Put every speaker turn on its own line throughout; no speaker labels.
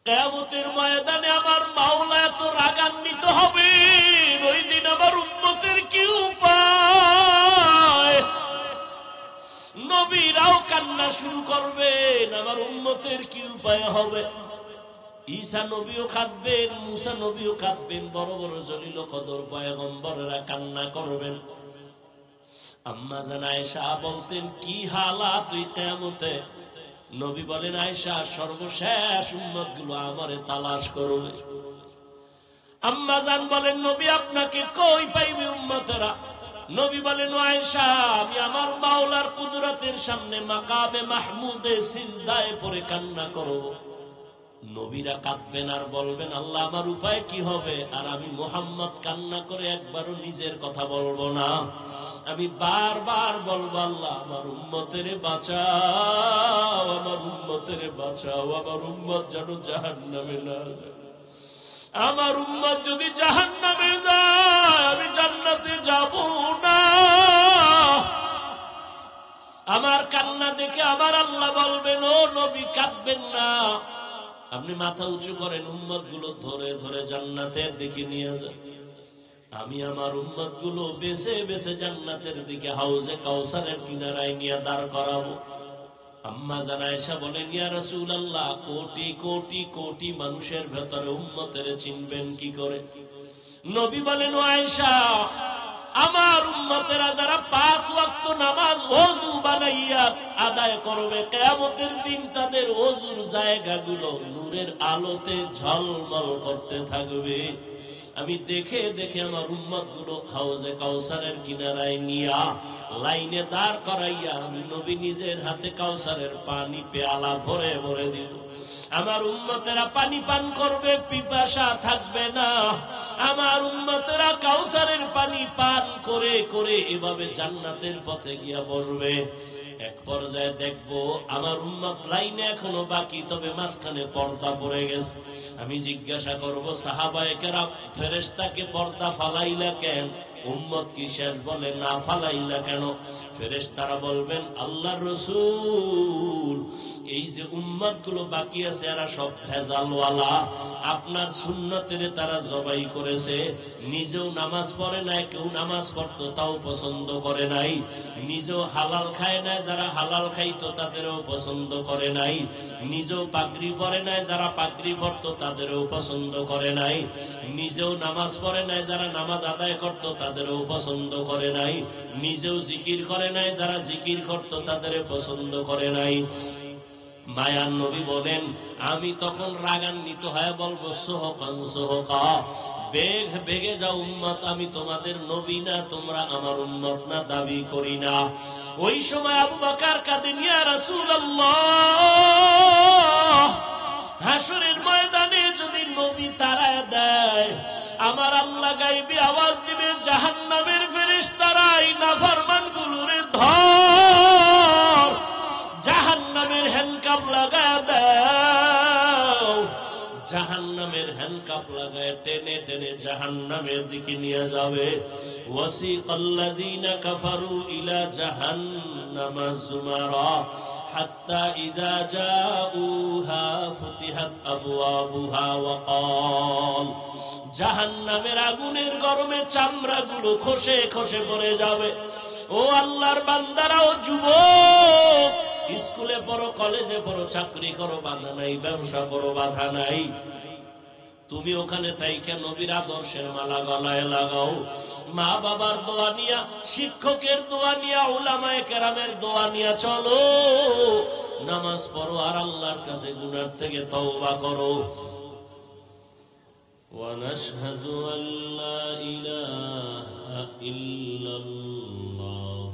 কিয়ামতের ময়দানে আমার মাওলা এত রাগান্বিত হবে, ওই দিন আমার উম্মতের কি উপায়? নবীরাও কান্না শুরু করবেন, আমার উম্মতের কি উপায় হবে? ঈসা নবীও কাঁদবেন, মুসা নবীও কাঁদবেন, বড় বড় জলিল কদর পয়গম্বরেরা কান্না করবেন। আম্মা জান আয়েশা বলতেন, কি হালাত ওই কিয়ামতে? নবী বলেন, আয়েশা, সর্বশেষ উম্মতগুলো আমারে তালাশ করবে। আম্মা জান বলেন, নবী আপনাকে কই পাইবে উম্মতেরা? নবী বলেন, আয়েশা, আমি আমার মাওলার কুদরতের সামনে মাকামে মাহমুদে সিজদায় পড়ে কান্না করব। নবীরা কাঁদবেন আর বলবেন, আল্লাহ আমার উপায় কি হবে? আর আমি মুহাম্মদ কান্না করে একবারও নিজের কথা বলবো না, আমি বারবার বলবো, আল্লাহ আমার উম্মতের বাঁচাও, আমার উম্মতের বাঁচাও, আমার উম্মত যেন জাহান্নামে না যায়। আমার উম্মত যদি জাহান্নামে যায় আমি জান্নাতে যাব না। আমার কান্না দেখে আমার আল্লাহ বলবেন, ও নবী কাঁদবেন না, আপনি মাথা উঁচু করেন, উম্মত গুলো ধরে ধরে জান্নাতের দিকে নিয়ে যান। আমি আমার উম্মত গুলো বেছে বেছে জান্নাতের দিকে হাউজে কাউসারের কিনারায় নিয়ে দাঁড় করাবো। আম্মা জান আয়েশা বলেন, ইয়া রাসূলুল্লাহ, কোটি কোটি কোটি মানুষের ভেতরে উম্মতের চিনবেন কি করে? নবী বলেন, ও আয়েশা, আমার উম্মতেরা যারা 5 ওয়াক্ত নামাজ ওযু বানাইয়া আদায় করবে, কিয়ামতের দিন তাদের ওযুর জায়গাগুলো নূরের আলোতে ঝলমল করতে থাকবে। আমি দেখে দেখে আমার উম্মত গুলো হাউজে কাউসারের কিনারায় নিয়া লাইনে দাঁড় করাইয়া আমি নবী নিজের হাতে কাউসারের পানি পেয়ালা ভরে ভরে দিব। আমার উম্মতেরা পানি পান করবে, পিপাসা থাকবে না। আমার উম্মতেরা কাউসারের পানি পান করে করে এভাবে জান্নাতের পথে গিয়া বসবে। এক পর্যায়ে দেখবো আমার উম্মত লাইনে এখনো বাকি, তবে মাঝখানে পর্দা পড়ে গেছে। আমি জিজ্ঞাসা করব, সাহাবায়ে কেরাম, ফেরেশতাকে পর্দা ফালাইলা কেন? উম্মত কি শেষ? বলে, না ফালাইলা কেন? ফেরেশতারা বলবেন, আল্লাহর রাসূল, এই যে উম্মত গুলো বাকি আছে এরা সব ভেজালওয়ালা, আপনার সুন্নতের তারা জবাই করেছে, নিজেও নামাজ পড়ে নাই, কেউ নামাজ পড়তো তাও পছন্দ করে নাই, নিজেও হালাল খায় নাই, যারা হালাল খাইতো তাদেরও পছন্দ করে নাই, নিজেও পাগড়ি পরে নাই, যারা পাগড়ি পরতো তাদেরও পছন্দ করে নাই, নিজেও নামাজ পড়ে নাই, যারা নামাজ আদায় করতো তাদেরও পছন্দ করে নাই, নিজেও জিকির করে নাই, যারা জিকির করতো তাদের পছন্দ করে নাই। মায়ার নবী বলেন, আমি তখন রাগান্বিত হয়ে বলবো, সোহকান সোহকা, বেগ বেগে যাও উম্মত, আমি তোমাদের নবী না, তোমরা আমার উম্মত না, দাবি করি না। ওই সময় আবু বকর কাঁদেন, ইয়া রাসূলুল্লাহ, হাসরের ময়দানে যদি নবী তাড়ায় দেয়, আমার আল্লাহ গায়বী আওয়াজ দিবে, জাহান্নামের ফেরেশতারা এই নাফরমান গুলোরে ধর, জাহান্নামের হ্যান্ডকাপ লাগায় দাও। জাহান্নামের হ্যান্ডকাপ লাগায় টেনে টেনে জাহান্নামের দিকে নিয়ে যাবে। ওয়াসিকাল্লাযীনা কাফারু ইলা জাহান্নামা যুমারা হাত্তা ইযা জাউহা ফুতিহাত আবওয়াবুহা ওয়া ক্বাল, জাহান্নামের আগুনের গরমে চামড়াগুলো খসে খসে পড়ে যাবে। ও আল্লাহর বান্দারা, ও যুবক, স্কুলে পড়ো, কলেজে পড়ো, চাকরি করো, বাধা নাই, ব্যবসা করো, বাধা নাই, তুমি ওখানে থাইকা নবীর আদর্শের মালা গলায় লাগাও। মা বাবার দোয়া নিয়া, শিক্ষকের দোয়া নিয়া, উলামায়ে কেরামের দোয়া নিয়া চলো, নামাজ পড়ো আর আল্লাহর কাছে গুনাহ থেকে তওবা করো। ونشهد أن لا إله إلا الله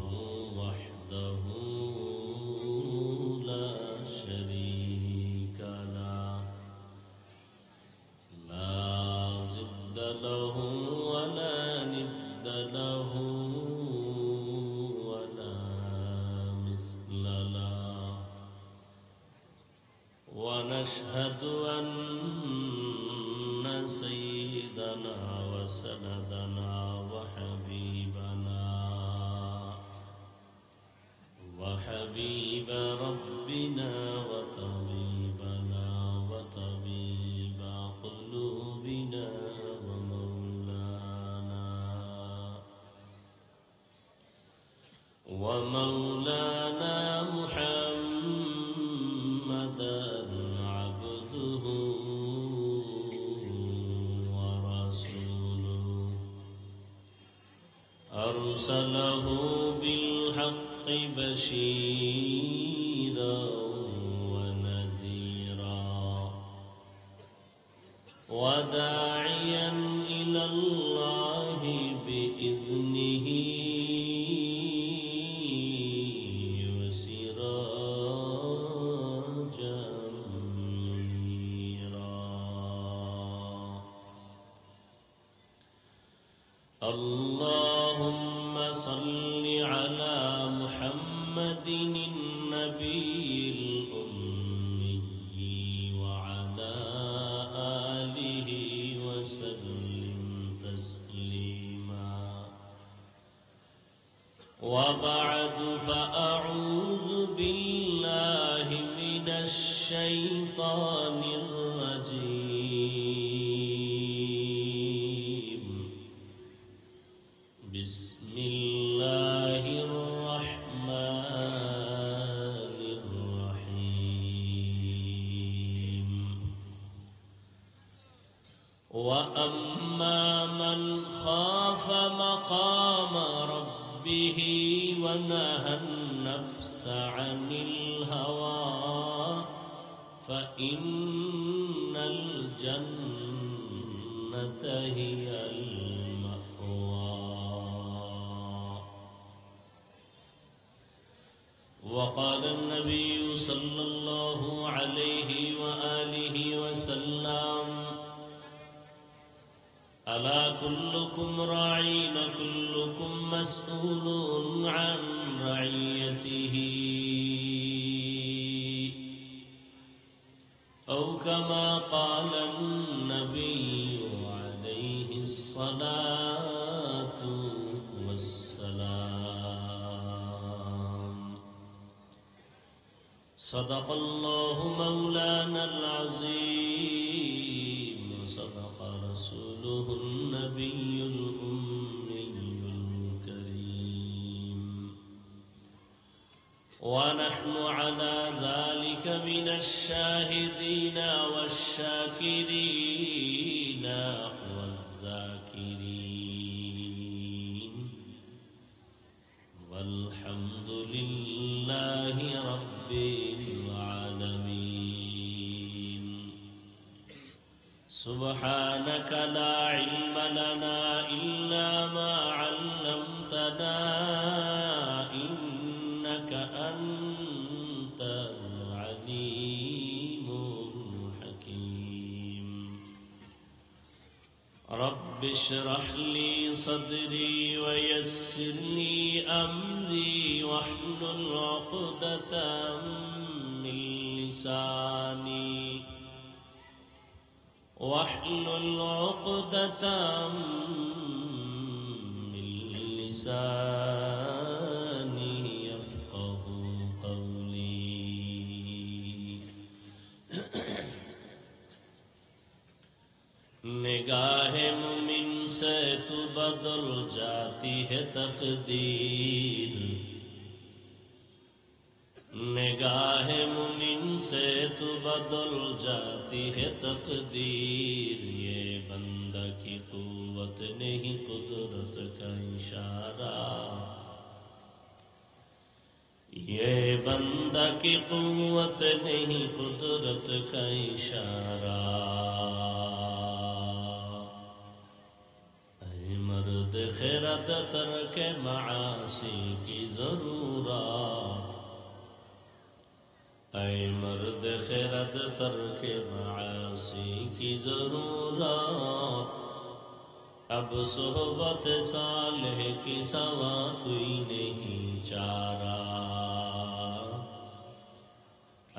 وحده لا شريك له لا ضد له ولا ند له ولا مثل له ونشهد أن سيدنا وسندنا وحبيب ربنا وطبيبنا وطبيب ورسله بالحق بشيرا ونذيرا وداعيا إلى الله بإذنه وسراجا منيرا. اللهم صل على محمد النبي الأمي وعلى آله وسلم تسليما. وبعد فأعوذ بالله من الشيطان الرجيم. بسم الله الرحمن الرحيم. وأما من خاف مقام ربه ونهى النفس عن الهوى فإن الجنة هي المأوى. وقال النبي صلى الله عليه وآله وسلم: ألا كلكم راعين كلكم مسؤول عن رعيته، أو كما قال النبي عليه الصلاة والسلام. صدق الله مولانا العظيم وصدق رسوله النبي الأمي الكريم. ونحن على ذلك من الشاهدين والشاكرين والذاكرين، والحمد لله رب العالمين. سبحانك لا علم لنا إلا ما علمتنا إنك أنت العليم الحكيم. رب اشرح لي صدري ويسر لي أمري واحلل عقدة من لساني من لساني يفقه قولي. نگاہ مومن سے تو بدل جاتی ہے تقدیر، نگاہ مومن سے تو بدل جاتی ہے تقدیر. یہ بندہ کی قوت نہیں قدرت کا اشارہ، یہ بندہ کی قوت نہیں قدرت کا اشارہ. اے مرد خیرت ترک معاصی کی ضرورت، اے مرد خیرت ترک معاصی کی ضرورت. اب صحبت صالح کی سوا کوئی نہیں چارہ،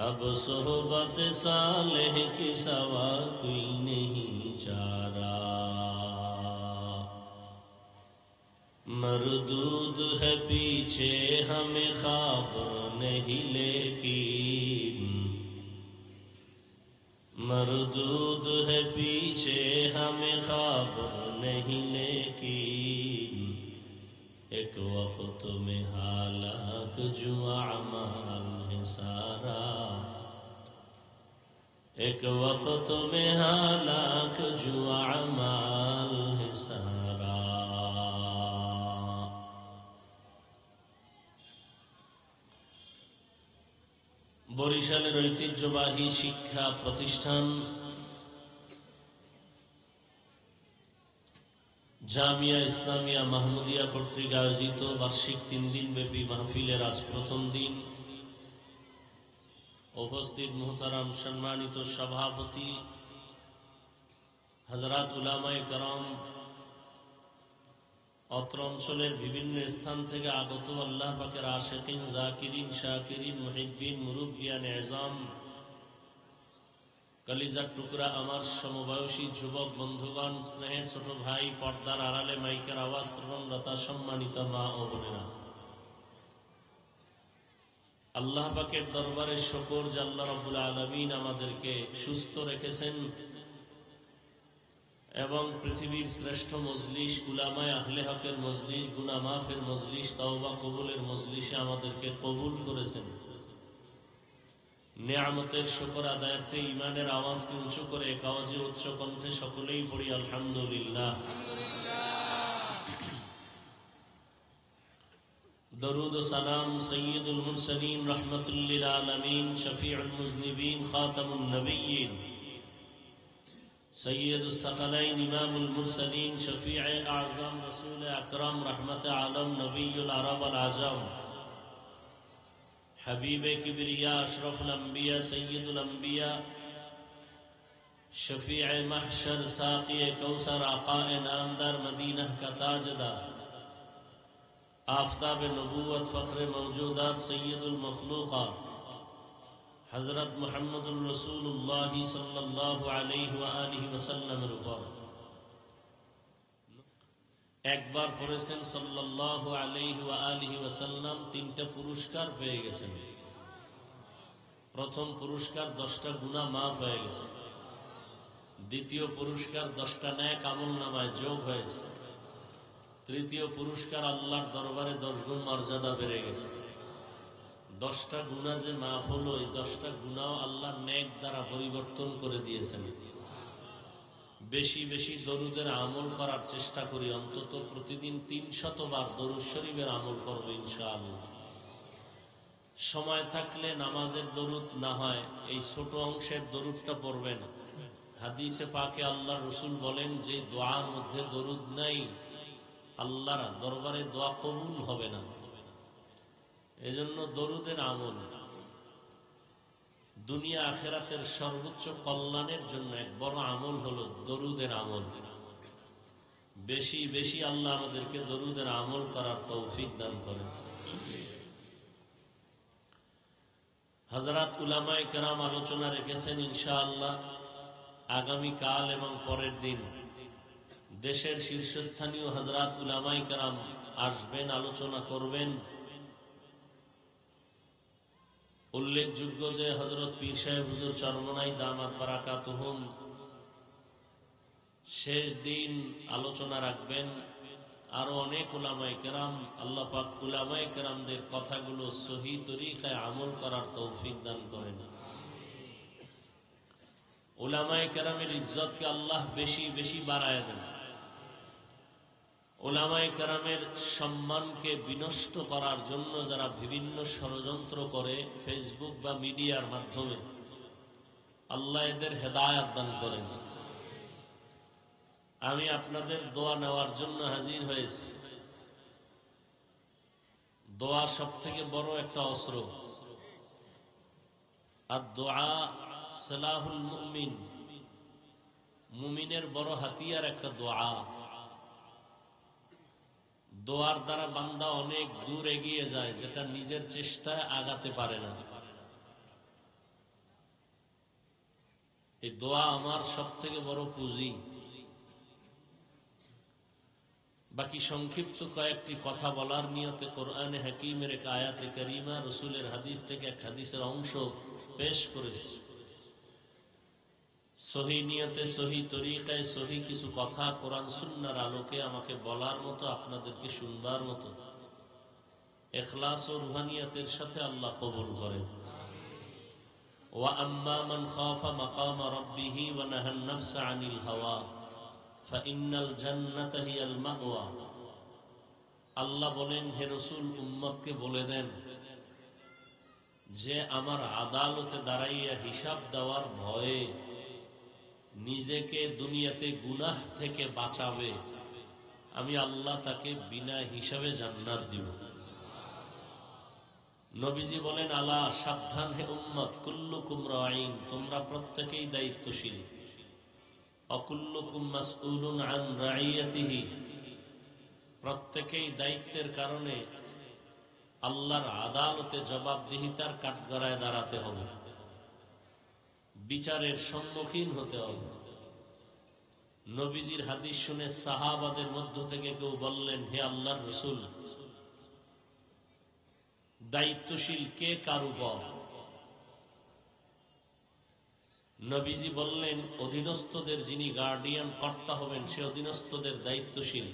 اب صحبت صالح کی سوا کوئی نہیں چارہ. مردود ہے پیچھے ہمیں خبر نہیں لیکن، مردود ہے پیچھے ہمیں خبر نہیں لیکن. ایک وقت میں ہلاک جو اعمال ہے سارا، ایک وقت میں ہلاک جو اعمال ہے سارا. বরিশালের ঐতিহ্যবাহী শিক্ষা প্রতিষ্ঠান জামিয়া ইসলামিয়া মাহমুদিয়া কর্তৃক আয়োজিত বার্ষিক 3 দিনব্যাপী মাহফিলের আজ প্রথম দিন। উপস্থিত মুহতারাম সম্মানিত সভাপতি হযরত উলামায়ে কেরাম, অত্র অঞ্চলের বিভিন্ন স্থান থেকে আগত আল্লাহ পাকের আশিকিন, জাকিরিন, শাকিরিন, মুহিব্বিন, মুরব্বিয়ান এজাম, কলিজার টুকরা আমার সমবয়সী যুবক বন্ধুগণ, স্নেহের ছোট ভাই, পর্দার আড়ালে মাইকের আওয়াজ শ্রবণরতা সম্মানিত মা ও বোনেরা, আল্লাহ পাকের দরবারে শুকর যে আল্লাহ রাব্বুল আলামিন আমাদেরকে সুস্থ রেখেছেন এবং পৃথিবীর শ্রেষ্ঠ মজলিস উলামায়ে আহলে হকের মজলিস, গুনাহ মাফের মজলিস, তওবা কবুলের মজলিসে আমাদেরকে কবুল করেছেন। নিয়ামতের শুকর আদায়ার্থে ঈমানের আওয়াজকে উঁচু করে এক আওয়াজে উচ্চ কণ্ঠে সকলেই পড়ি আলহামদুলিল্লাহ। দরুদ ও সালাম সাইয়্যিদুল মুরসালিন রাহমাতুল লিল আলামিন, শফিউল মুজনিবিন, খাতামুন নবিয়্যিন, সৈয়দুস সাকালাইন, ইমামুল মুরসালিন, শফিয়ে আযম, রাসূল আকরাম, রহমতে আলম, নবিয়ুল আরব আল আজম, হাবিবে কিবরিয়া, আশরাফুল আম্বিয়া, সৈয়দুল আম্বিয়া, শফিয়ে মাহশর, সাকিয়ে কৌসর, আকায়ে নামদার, মদিনা কা তাজদার, আফতাবে নবুয়ত, ফখরে মওজুদাত, সৈয়দুল মখলুকাত হযরত মুহাম্মদুর রাসূলুল্লাহ সাল্লাল্লাহু আলাইহি ওয়া আলিহি ওয়াসাল্লামের উপর একবার পড়েছেন সাল্লাল্লাহু আলাইহি ওয়া আলিহি ওয়াসাল্লাম, 3টা পুরস্কার পেয়ে গেছেন। প্রথম পুরস্কার 10টা গুনাহ মাফ হয়ে গেছে। দ্বিতীয় পুরস্কার 10টা নেক আমলনামায় যোগ হয়েছে। তৃতীয় পুরস্কার আল্লাহর দরবারে 10 গুণ মর্যাদা বেড়ে গেছে। 10টা গুনাহ যে মাফ হলো, এই 10টা গুনাহ আল্লাহ নেক দ্বারা পরিবর্তন করে দিয়েছেন। বেশি বেশি দরুদের আমল করার চেষ্টা করি, অন্তত প্রতিদিন 300 বার দরুদ শরীফের আমল করব ইনশাআল্লাহ। সময় থাকলে নামাজের দরুদ না হয় এই ছোট অংশের দরুদটা পড়বেন। হাদিসে পাকে আল্লাহ রসুল বলেন যে দোয়ার মধ্যে দরুদ নাই, আল্লাহর দরবারে দোয়া কবুল হবে না। এজন্য দরুদের আমল দুনিয়া আখিরাতের সর্বোচ্চ কল্যাণের জন্য এক বড় আমল হলো দরুদের আমল। বেশি বেশি আল্লাহ আমাদেরকে দরুদের আমল করার তৌফিক দান করেন। হযরত উলামায়ে কেরাম আলোচনা রেখেছেন ইনশাআল্লাহ আগামী কাল এবং পরের দিন দেশের শীর্ষস্থানীয় হযরত উলামায়ে কেরাম আসবেন, আলোচনা করবেন। উল্লেখযোগ্য যে হযরত পীর সাহেব হুজুর চরমনাই দামাত বারাকাতুহুম শেষ দিন আলোচনা রাখবেন। আরো অনেক উলামায়ে কেরাম, আল্লাহ পাক উলামায়ে কেরামদের কথাগুলো সহি তরিকায় আমল করার তৌফিক দান করেন। উলামায়ে কেরামের ইজ্জতকে আল্লাহ বেশি বেশি বাড়ায় দেন। উলামায়ে কেরামের সম্মানকে বিনষ্ট করার জন্য যারা বিভিন্ন ষড়যন্ত্র করে ফেসবুক বা মিডিয়ার মাধ্যমে, আল্লাহ এদের হেদায়েত দান করেন। আমি আপনাদের দোয়া নেওয়ার জন্য হাজির হয়েছি। দোয়া সবথেকে বড় একটা অস্ত্র। আর দোয়া সালাহুল মুমিন, মুমিনের বড় হাতিয়ার একটা দোয়া। দোয়ার দ্বারা বান্দা অনেক দূর এগিয়ে যায়, যেটা নিজের চেষ্টায় আগাতে পারে না। এই দোয়া আমার সবথেকে বড় পুঁজি। বাকি সংক্ষিপ্ত কয়েকটি কথা বলার নিয়তে কোরআনে হাকিমের এক আয়াতে কারিমা, রাসূলের হাদিস থেকে এক হাদিসের অংশ পেশ করেছি। সহি নিয়তে, সহি তরিকায়, সহি কিছু কথা কোরআন সুন্নাহর আলোকে আমাকে বলার মতো, আপনাদেরকে শুনবার মতো ইখলাস ও রুহানিয়তের সাথে আল্লাহ কবুল করেন। ওয়া আম্মা মান খাফা মাকাম রাব্বিহি ওয়া নাহান নাফসা আনিল হাওয়া ফাইন্নাল জান্নাতা হিয়াল মাওয়া। আল্লাহ বলেন, হে রাসূল উম্মতকে বলে দেন যে আমার আদালতে দাঁড়াইয়া হিসাব দেওয়ার ভয়ে নিজেকে দুনিয়াতে গুনাহ থেকে বাঁচাবে, আমি আল্লাহ তাকে বিনা হিসাবে জান্নাত দিব। নবীজি বলেন, আলা সাবধান হে উম্মত, কুল্লুকুম রাঈন, তোমরা প্রত্যেকেই দায়িত্বশীল, অকুল্লুকুম মাসউলুন আন রাঈয়াতিহি, প্রত্যেকেই দায়িত্বের কারণে আল্লাহর আদালতে জবাবদিহিতার কাঠগড়ায় দাঁড়াতে হবে, বিচারের সম্মুখীন হতে হবে। নবীজির হাদিস শুনে সাহাবাদের মধ্য থেকে কেউ বললেন, হে আল্লাহর রাসূল, দায়িত্বশীল কে কার উপর? নবীজি বললেন, অধীনস্থদের যিনি গার্ডিয়ান কর্তা হবেন সে অধীনস্থদের দায়িত্বশীল।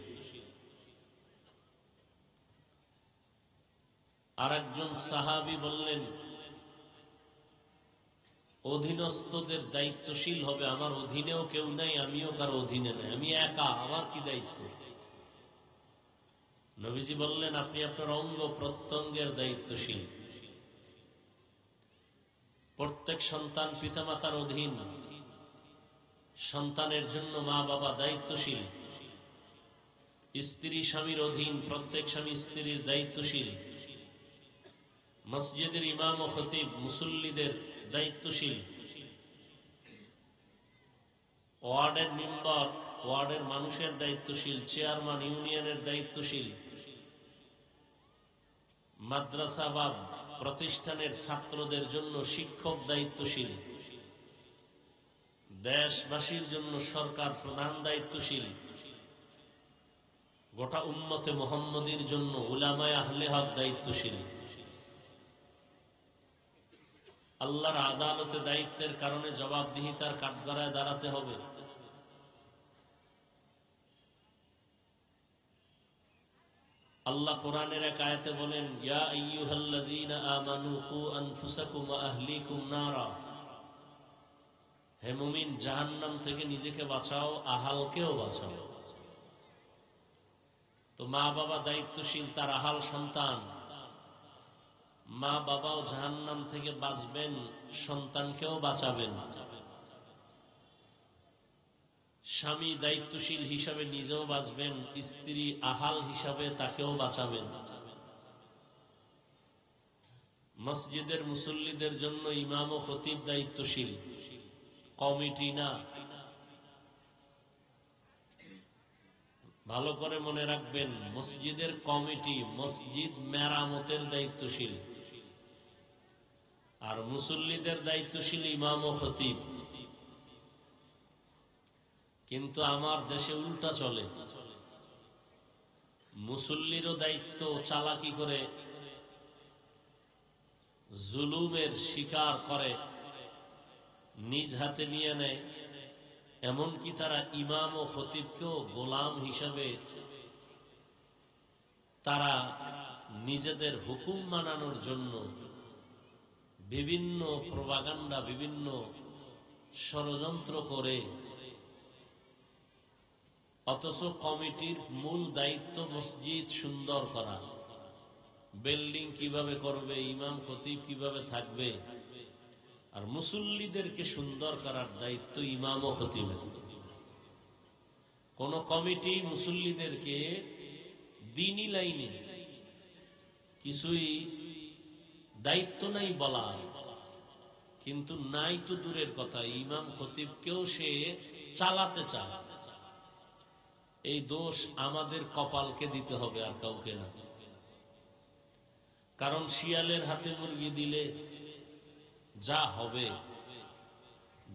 আর একজন সাহাবী বললেন, অধীনস্থদের দায়িত্বশীল হবে, আমার অধীনেও কেউ নাই, আমিও কারো অধীনে নাই, আমি একা, আমার কি দায়িত্ব? নবীজি বললেন, আপনি আপনার অঙ্গ প্রত্যঙ্গের দায়িত্বশীল। প্রত্যেক সন্তান পিতামাতার অধীন, সন্তানের জন্য মা বাবা দায়িত্বশীল। স্ত্রী স্বামীর অধীন, প্রত্যেক স্বামী স্ত্রীর দায়িত্বশীল। মসজিদের ইমাম ও খতিব মুসল্লিদের দায়িত্বশীল। ওয়ার্ডের মেম্বার ওয়ার্ডের মানুষের দায়িত্বশীল, চেয়ারম্যান ইউনিয়নের দায়িত্বশীল, মাদ্রাসা বা প্রতিষ্ঠানের ছাত্রদের জন্য শিক্ষক দায়িত্বশীল, দেশবাসীর জন্য সরকার প্রধান দায়িত্বশীল, গোটা উম্মতে মুহাম্মদীর জন্য উলামায়ে আহলে হক দায়িত্বশীল। আল্লাহর আদালতে দায়িত্বের কারণে জবাবদিহিতার কাঠগড়ায় দাঁড়াতে হবে। আল্লাহ কোরআনের এক আয়াতে বলেন, ইয়া আইয়ুহাল্লাযীনা আমানু কু আনফুসাকুম ওয়া আহলিকুম নারা, হে মুমিন, জাহান্নাম থেকে নিজেকে বাঁচাও, আহালকেও বাঁচাও। তো মা বাবা দায়িত্বশীল, তার আহাল সন্তান। মা বাবাও জাহান্নাম থেকে বাঁচবেন, সন্তানকেও বাঁচাবেন। স্বামী দায়িত্বশীল হিসাবে নিজেও বাঁচবেন, স্ত্রী আহাল হিসাবে তাকেও বাঁচাবেন। মসজিদের মুসল্লিদের জন্য ইমাম ও খতিব দায়িত্বশীল, কমিটি না। ভালো করে মনে রাখবেন, মসজিদের কমিটি মসজিদ মেরামতের দায়িত্বশীল, আর মুসল্লিদের দায়িত্বশীল ইমাম ও খতিব। কিন্তু আমার দেশে উল্টা চলে, মুসল্লিরও দায়িত্ব চালাকি করে জুলুমের শিকার করে নিজ হাতে নিয়ে নেয়, এমনকি তারা ইমাম ও খতিবকেও গোলাম হিসাবে তারা নিজেদের হুকুম মানানোর জন্য বিভিন্ন প্রপাগান্ডা, বিভিন্ন ষড়যন্ত্র করে। অথচ কমিটির মূল দায়িত্ব মসজিদ সুন্দর করা, বিল্ডিং কিভাবে করবে, ইমাম খতিব কিভাবে থাকবে, আর মুসল্লিদেরকে সুন্দর করার দায়িত্ব ইমাম ও খতিবের। কোন কমিটি মুসল্লিদেরকে দ্বীনি লাইনে কিছুই দায়িত্ব নাই বলা, কিন্তু নাই তো দূরের কথা, ইমাম খতিবকেও সে চালাতে চায়। এই দোষ আমাদের কপালকে দিতে হবে, আর কাউকে না। কারণ শিয়ালের হাতে মুরগি দিলে যা হবে,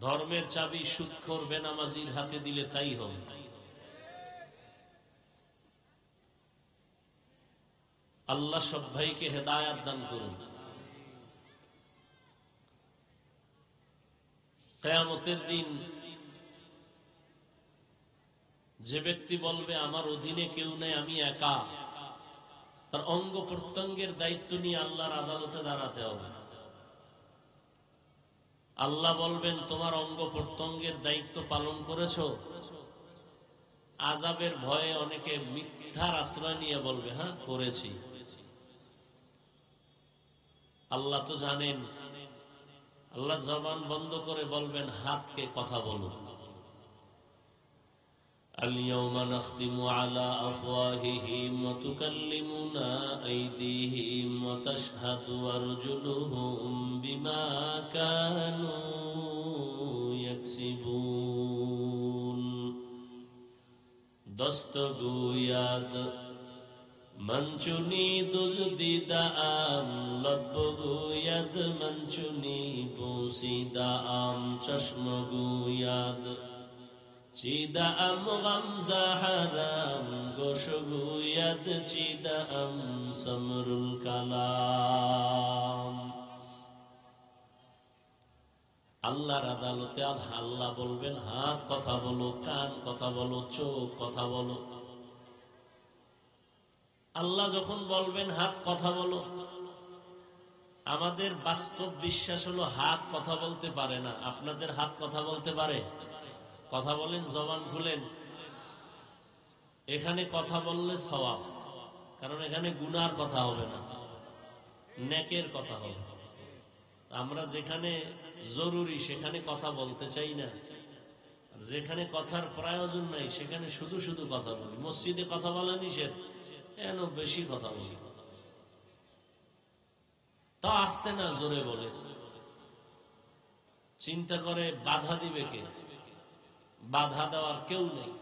ধর্মের চাবি সুদখোর বেনামাজির হাতে দিলে তাই হবে। আল্লাহ সব ভাইকে হেদায়াত দান করুন। কিয়ামতের দিন যে ব্যক্তি বলবে আমার অধীনে কেউ নেই, আমি একা, তার অঙ্গ প্রত্যঙ্গের দায়িত্ব নিয়ে আল্লাহর আদালতে দাঁড়াতে হবে। আল্লাহ বলবেন, তোমার অঙ্গ প্রত্যঙ্গের দায়িত্ব পালন করেছো? আযাবের ভয়ে অনেকে মিথ্যার আশ্রয় নিয়ে বলবে, হ্যাঁ করেছি। আল্লাহ তো জানেন। আল্লাহ জবান বন্ধ করে বলবেন হাতকে কথা বলো। اليوم نختم على أفواههم وتكلمنا أيديهم وتشهد أرجلهم بما كانوا يكسبون دستگویاد منچونی دزدیده ام لبگوید منچونی بوسیده ام چشمگوید چیده ام غمزه حرام گوشگوید چیده ام سمر الکلام আল্লাহর আদালতে আল্লাহ বলবেন হাত কথা বলো, কান কথা বলো, চোখ কথা বলো। আল্লাহ যখন বলবেন হাত কথা বলো, আমাদের বাস্তব বিশ্বাস হলো হাত কথা বলতে পারে না। আপনাদের হাত কথা বলতে পারে? কথা বলেন, জবান খুলেন। এখানে কথা বললে সওয়াব, কারণ এখানে গুনার কথা হবে না, নেকের কথা হবে। আমরা যেখানে জরুরি সেখানে কথা বলতে চাই না, যেখানে কথার প্রয়োজন নাই সেখানে শুধু শুধু কথা বলি। মসজিদে কথা বলা নিষেধ, এন বেশি কথা বলি, তা আসতে না জোরে বলে। চিন্তা করে বাধা দিবে কে? বাধা দেওয়ার কেউ নেই।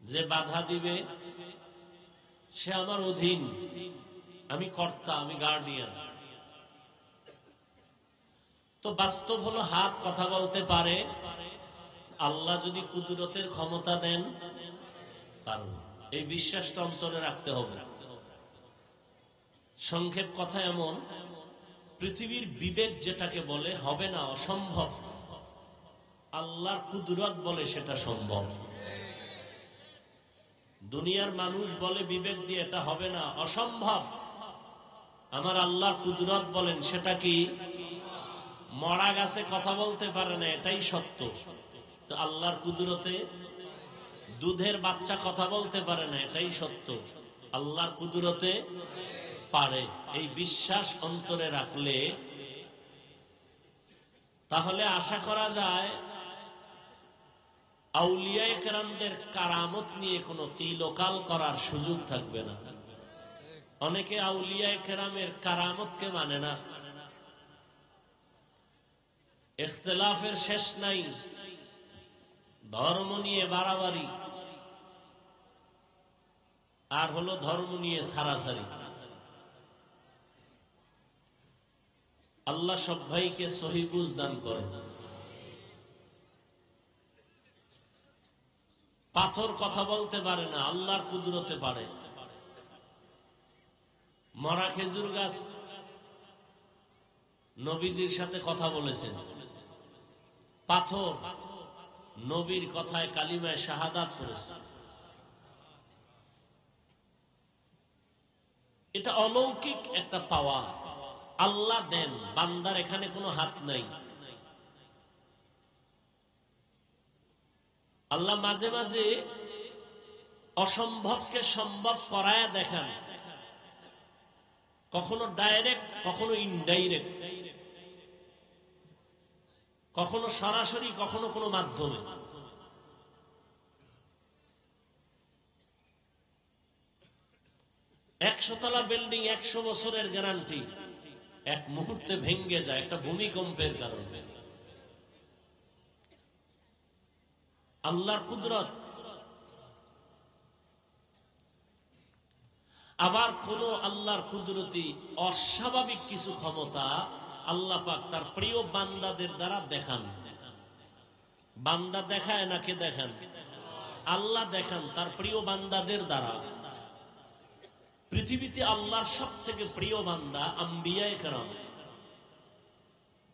যে বাধা দিবে সে আমার অধীন, আমি কর্তা, আমি গার্ডিয়ান। তো বাস্তব হলো হাত কথা বলতে পারে। আল্লাহ যদি কুদরতের ক্ষমতা দেন পারবে, এই বিশ্বাসটা অন্তরে রাখতে হবে। সংক্ষেপ কথা এমন, পৃথিবীর বিবেক যেটাকে বলে হবে না, অসম্ভব, আল্লাহর কুদরত বলে সেটা সম্ভব। দুনিয়ার মানুষ বলে বিবেক দিয়ে এটা হবে না, অসম্ভব। আমার আল্লাহর কুদরত বলেন সেটা কি? মরা গাছে কথা বলতে পারে না, এটাই সত্য। তো আল্লাহর কুদরতে দুধের বাচ্চা কথা বলতে পারে না, এটাই সত্য। আল্লাহর কুদরতে পারে। এই বিশ্বাস অন্তরে রাখলে তাহলে আশা করা যায় আউলিয়ায়ে কেরামদের কারামত নিয়ে কোনো কিলোকাল করার সুযোগ থাকবে না। অনেকে আউলিয়ায়ে কেরামের কারামতকে মানে না। ইখতিলাফের শেষ নাই, ধর্ম নিয়ে বাড়াবাড়ি, আর হলো ধর্ম নিয়ে সারাসারি। আল্লাহ সব ভাইকে সহি বুঝ দান করেন। পাথর কথা বলতে পারে না, আল্লাহর কুদরতে পারে। মরা খেজুর গাছ নবীজির সাথে কথা বলেছেন। পাথর নবীর কথায় কালিমায় শাহাদাত করেছে। এটা অলৌকিক একটা পাওয়া, আল্লাহ দেন, বান্দার এখানে কোনো হাত নাই। আল্লাহ মাঝে মাঝে অসম্ভবকে সম্ভব করায় দেখান, কখনো ডাইরেক্ট, কখনো ইনডাইরেক্ট, কখনো সরাসরি, কখনো কোনো মাধ্যমে। 100 তলা বিল্ডিং 100 বছরের গ্যারান্টি, এক মুহূর্তে ভেঙে যায় একটা ভূমিকম্পের কারণে। আল্লাহর কুদরত। আবার কোন আল্লাহর কুদরতি অস্বাভাবিক কিছু ক্ষমতা আল্লাহ পাক তার প্রিয় বান্দাদের দ্বারা দেখান। বান্দা দেখায় না, কে দেখান? আল্লাহ দেখান তার প্রিয় বান্দাদের দ্বারা। পৃথিবীতে আল্লাহর সব থেকে প্রিয় বান্দা আম্বিয়ায়ে কেরাম,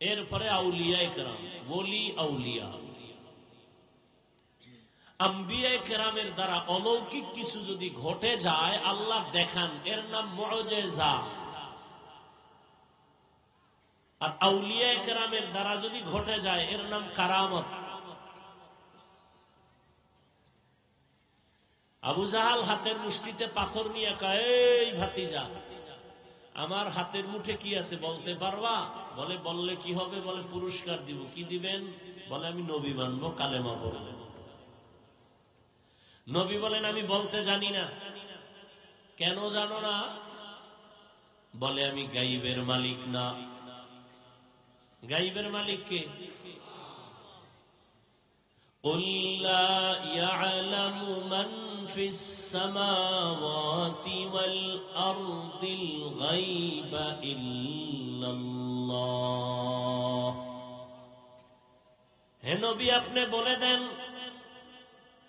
এরপরে আউলিয়ায়ে কেরাম, ওলি আউলিয়া। আম্বিয়ায়ে কেরামের দ্বারা অলৌকিক কিছু যদি ঘটে যায় আল্লাহ দেখান, এর নাম মুআজিজা। আর আউলিয়ায়ে কেরামের দ্বারা যদি ঘটে যায় এর নাম কারামত। আবু জাহাল হাতের মুষ্টিতে পাথর নিয়ে কয়, এই ভাতিজা, আমার হাতের মুঠে কি আছে বলতে পারবা? বলে বললে কি হবে? বলে পুরস্কার দিব। কি দিবেন? বলে আমি নবী মানবো, কালেমা পড়ব। নবী বলেন আমি বলতে জানি না। কেন জানো না? বলে আমি গাইবের মালিক না। গাইবের মালিক কে? قل لا يعلم من في السماوات والأرض الغيب إلا الله। হে নবী আপনি বলে দেন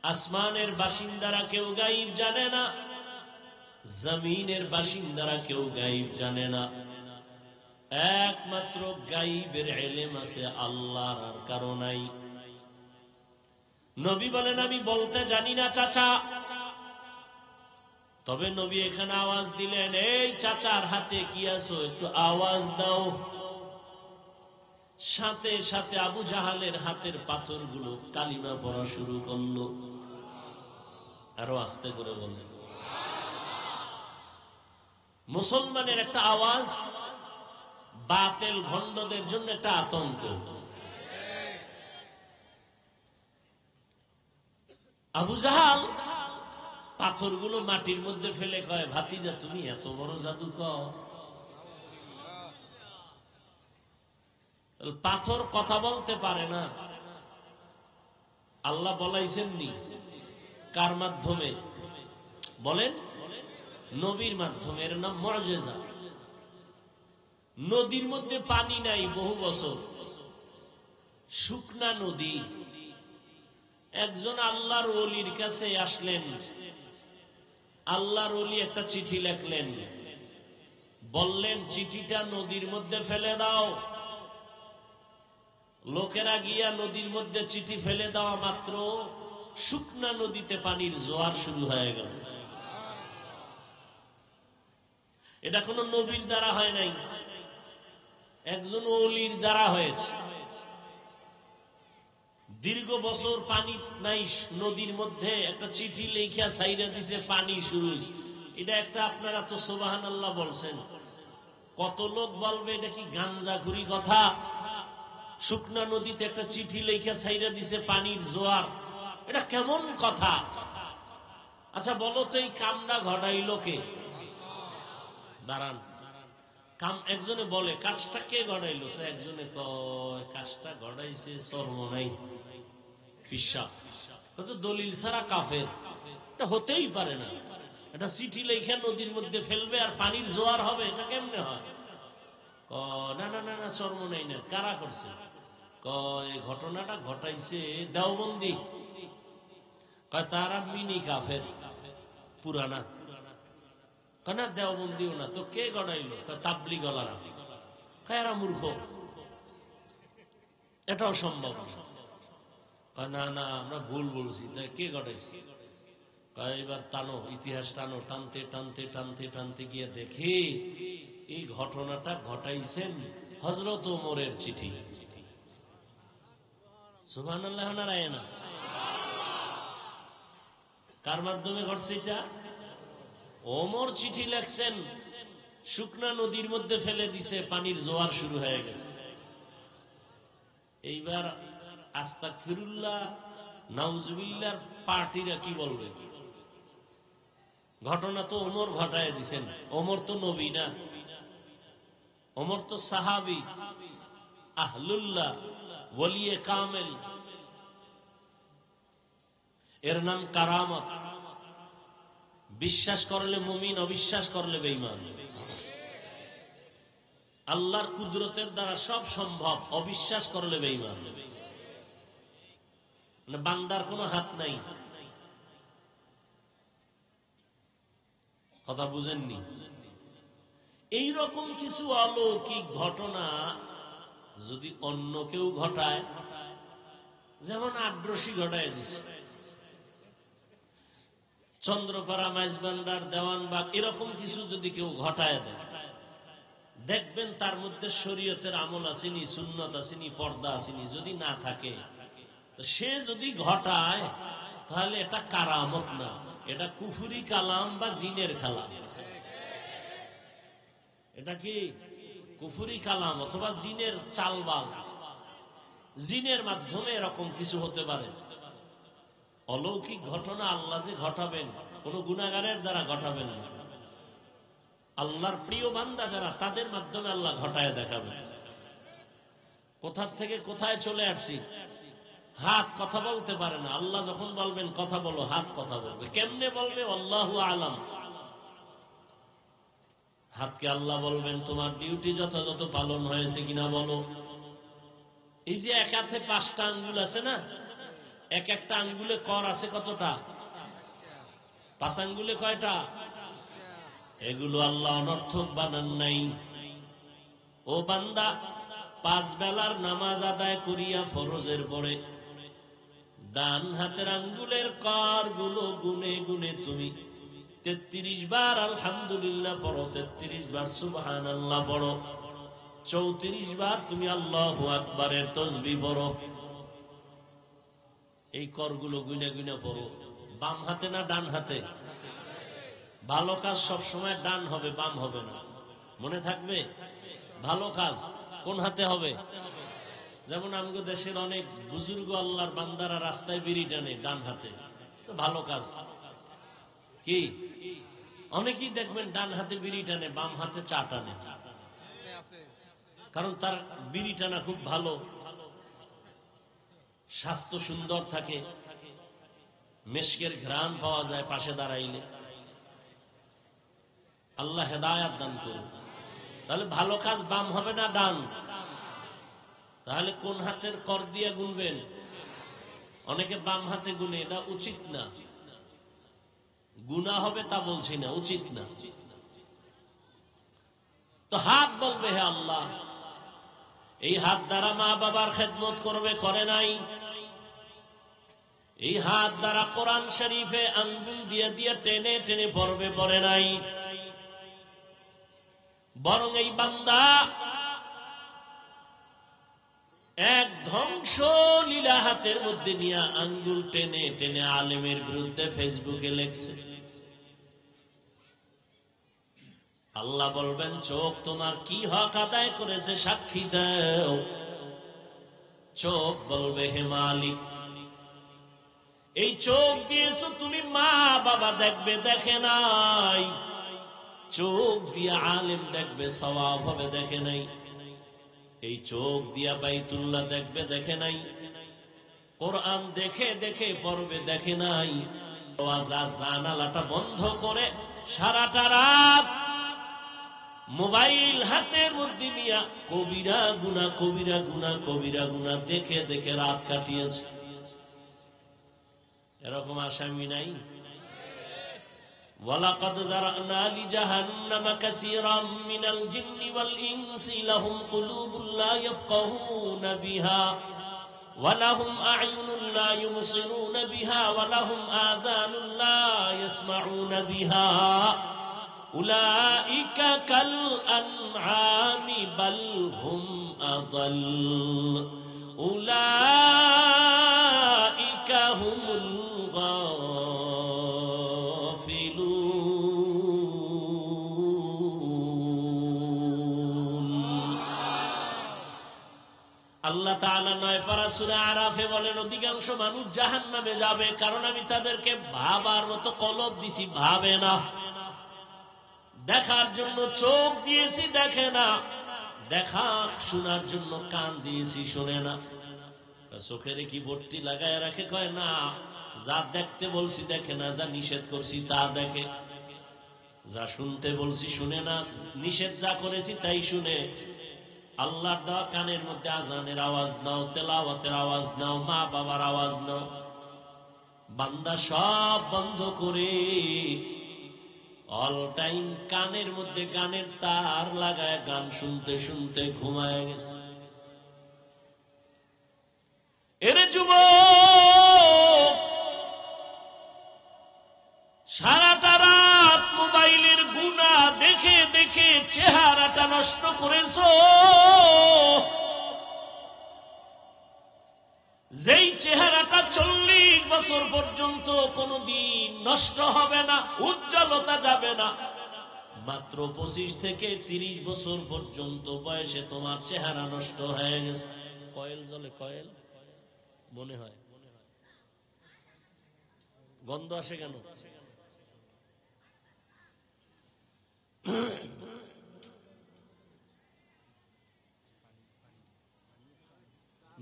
আসমানের বাসিন্দারা কেউ গায়েব জানে না, জমিনের বাসিন্দারা কেউ গায়েব জানে না। একমাত্র গায়েবের ইলম আছে আল্লাহর, আর কারো নাই। নবী বলেন আমি বলতে জানি না চাচা। তবে নবী এখানে আওয়াজ দিলেন, এই চাচার হাতে কি আছো একটু আওয়াজ দাও। সাথে সাথে আবু জাহালের হাতের পাথরগুলো কালিমা পড়া শুরু করলো। আরো আস্তে করে বললেন। মুসলমানের একটা আওয়াজ বাতিল ভণ্ডদের জন্য একটা আতঙ্ক। আবু জাহাল পাথরগুলো মাটির মধ্যে ফেলে কয়, ভাতিজা তুমি এত বড় জাদুকর? পাথর কথা বলতে পারে না। আল্লাহ বলাইছেননি কার মাধ্যমে? বলেন নবীর মাধ্যমে। এর নাম মুআজিজা। নদীর মধ্যে পানি নাই বহু বছর, শুকনা নদী। একজন আল্লাহর ওলির কাছে আসলেন। আল্লাহর ওলি একটা চিঠি লেখলেন, বললেন চিঠিটা নদীর মধ্যে ফেলে দাও। লোকেরা গিয়া নদীর মধ্যে চিঠি ফেলে দেওয়া মাত্র শুকনা নদীতে পানির জোয়ার শুরু হয়ে গেল। এটা কোনো নবীর দ্বারা হয় নাই, একজন ওলির দ্বারা হয়েছে। দীর্ঘ বছর পানি নাই নদীর মধ্যে, একটা চিঠি লেখা ছাইরা দিছে, পানি শুরু হয়েছে। এটা একটা, আপনারা তো সুবহানাল্লাহ বলছেন, কত লোক বলবে এটা কি গাঞ্জাখুরি কথা? শুকনা নদীতে একটা চিঠি লেখা ছাইরা দিছে, পানির জোয়ার, এটা কেমন কথা? আচ্ছা বলো তো এই কামটা ঘটাইলো কে? দাঁড়ান, কাম একজনে বলে কাজটা কে ঘটাইলো? তো একজনে কয় কাজটা ঘটাইছে সর্বনাই পিশা। কত দলিল ছাড়া কাফের, এটা হতেই পারে না। এটা চিঠি লেখা নদীর মধ্যে ফেলবে আর পানির জোয়ার হবে, এটা কেমনে হয়? না না না না সর্বনাই না। কারা করছে? কয় ঘটনাটা ঘটাইছে দেওবন্দি। কয় তারা মিনি কাফের, পুরানা। কেনা দেওবন্দিও না তো কে গড়াইলো? তাবলীগওয়ালারা। কারা মূর্খ, এটাও সম্ভব না। না আমরা ভুল বলছি। কে গড়াইছি? এবার টানো, ইতিহাস টানো। টানতে টানতে টানতে টানতে গিয়ে দেখি এই ঘটনাটা ঘটাইছেন হযরত ওমরের চিঠি। সুবহানাল্লাহ নারায়ণা। কার মাধ্যমে ঘটছে এটা? ওমর চিঠি লেখছেন, শুকনা নদীর মধ্যে ফেলে দিছে, পানির জোয়ার শুরু হয়ে গেছে। এইবার আস্তাগফিরুল্লাহ নাউজুবিল্লাহর পার্টিরা কি বলবে? ঘটনা তো ওমর ঘটায় দিছেন। ওমর তো নবী না, ওমর তো সাহাবী, আহলুল্লাহ, ওলিয়ে কামেল। এর নাম কারামত। বিশ্বাস করলে মুমিন, অবিশ্বাস করলে বেঈমান। আল্লাহর কুদরতের দ্বারা সব সম্ভব, অবিশ্বাস করলে বেঈমান। বান্দার কোনো হাত নাই। কথা বুঝেননি? এইরকম কিছু অলৌকিক ঘটনা যদি অন্য কেউ ঘটায়, যেমন আদ্রসী ঘটায় দিছে, চন্দ্রপাড়া, মাইজবান্ডার, দেওয়ানবাগ, এরকম কিছু যদি কেউ ঘটায় দেয়, দেখবেন তার মধ্যে শরীয়তের আমল আসেনি, সুন্নত আসেনি, পর্দা আসেনি। যদি না থাকে, সে যদি ঘটায় তাহলে এটা কারামত না, এটা কুফরি কালাম বা জিনের খেলা। এটা কি কুফরি কালাম অথবা জিনের চালবাজ, জিনের মাধ্যমে এরকম কিছু হতে পারে। অলৌকিক ঘটনা আল্লাহ যে ঘটাবেন কোন গুনাহগারের দ্বারা ঘটাবেন না, আল্লাহর প্রিয় বান্দা যারা তাদের মাধ্যমে আল্লাহ ঘটায় দেখাবেন। কোথা থেকে কোথায় চলে আসছি। হাত কথা বলতে পারে না, আল্লাহ যখন বলবেন কথা বলো, হাত কথা বলবে। কেমনে বলবে? আল্লাহু আলাম। হাতকে আল্লাহ বলবেন তোমার ডিউটি যথাযথ পালন হয়েছে কিনা বলো। এই যে এক হাতে 5টা আঙ্গুল আছে না, এক একটা আঙ্গুলে কর আছে কতটা? 5 আঙ্গুলে কয়টা? এগুলো আল্লাহ অনর্থক বানান নাই। ও বান্দা, 5 বেলার নামাজ আদায় করিয়া ফরজের পরে ডান হাতের আঙ্গুলের কর গুলো গুনে গুনে তুমি 33 বার আলহামদুলিল্লাহ পড়ো, 33 বার সুবহানাল্লাহ পড়ো, 34 বার তুমি আল্লাহু আকবারের তাসবিহ পড়ো। এই করগুলো গুনে গুনে পড়ো। বাম হাতে না ডান হাতে? ভালো কাজ সব সময় ডান হবে, বাম হবে না, মনে থাকবে। ভালো কাজ কোন হাতে হবে? যেমন আমাদের দেশের অনেক বুজুর্গ আল্লাহর বান্দারা রাস্তায় বিড়ি টানে ডান হাতে, তো ভালো কাজ কি? অনেকেই দেখবেন ডান হাতে বিড়ি টানে, বাম হাতে চা টানে, কারণ তার বিড়ি টানা খুব ভালো, স্বাস্থ্য সুন্দর থাকে, মেশকের ঘ্রাণ পাওয়া যায় পাশে দাঁড়াইলে। আল্লাহ হেদায়াত দান করুন। তাহলে ভালো কাজ বাম হবে না ডান? তাহলে কোন হাতের কর দিয়ে গুনবেন? অনেকে বাম হাতে গুনে, এটা উচিত না। গুনাহ হবে তা বলছি না, উচিত না। তো হাত বলবে হে আল্লাহ, এই হাত দ্বারা মা বাবার খেদমত করবে, করে নাই। এই হাত দ্বারা কোরআন শরীফে আঙ্গুল দিয়ে দিয়ে টেনে টেনে পড়বে, পড়ে নাই। বরং এই বান্দা এক ধ্বংস লীলা হাতের মধ্যে নিয়ে আঙ্গুল টেনে টেনে আলেমের বিরুদ্ধে ফেসবুকে লেখছে। আল্লাহ বলবেন চোখ তোমার কি হক আদায় করেছে সাক্ষী দাও। চোখ বলবে হে মালিক, এই চোখ দিয়েছো তুমি, মা বাবা দেখবে, দেখে নাই। চোখ দিয়ে আলেম দেখবে, সওয়াব হবে, দেখে নাই। এই চোখ দিয়া বাইতুল্লাহ দেখবে, দেখে নাই। কোরআন দেখে দেখে পড়বে, দেখে নাই। জানালাটা বন্ধ করে সারাটা রাত মোবাইল হাতের মধ্যে নিয়ে কবিরা গুনাহ, কবিরা গুনাহ, কবিরা গুনাহ দেখে দেখে রাত কাটিয়েছে। এরকম আসামি নাই? ওয়ালাকাদ যারানা লিজাহান্নামা কাসীরাম মিনাল জিন্নি ওয়াল ইনসি লাহুম কুলুবুন লা ইয়াফকাহুনা বিহা ওয়া লাহুম আ'য়ুনুন লা ইউবসিরুনা বিহা ওয়া লাহুম আযানুন লা ইয়াসমাউনা বিহা উলাইকা কাল আনআমি বাল হুম আদাল উলাইকা হুমুল আল্লাহ তাআলা 9 পারা সূরা আরাফে বলেন অধিকাংশ মানুষ জাহান্নামে যাবে, কারণ আমি তাদেরকে ভাবার মতো কলব দিছি, ভাবে না। দেখার জন্য চোখ দিয়েছি, দেখে না। দেখা শোনার জন্য কান দিয়েছি, শোনে না। চোখের কি বট্টি লাগায় রাখে? কয় না, যা দেখতে বলছি দেখে না, যা নিষেধ করছি তা দেখে। যা শুনতে বলছি শুনে না, নিষেধ যা করেছি তাই শুনে। আল্লাহর দেওয়া কানের মধ্যে আজানের আওয়াজ নাও, তেলাওয়াতের আওয়াজ নাও, মা বাবার আওয়াজ নাও। বান্দা সব বন্ধ করে অল টাইম কানের মধ্যে গানের তার লাগায় গান শুনতে শুনতে ঘুমায় গেছে। এরে যুবক, সারাটা রাত মোবাইলের গুনাহ দেখে দেখে চেহারাটা নষ্ট করেছো। যেই চেহারাটা 40 বছর পর্যন্ত কোনদিন নষ্ট হবে না, উজ্জ্বলতা যাবে না, মাত্র 25 থেকে 30 বছর পর্যন্ত বয়সে তোমার চেহারা নষ্ট হয়ে গেছে। কয়েল জ্বলে, কয়েল মনে হয়, গন্ধ আসে কেন?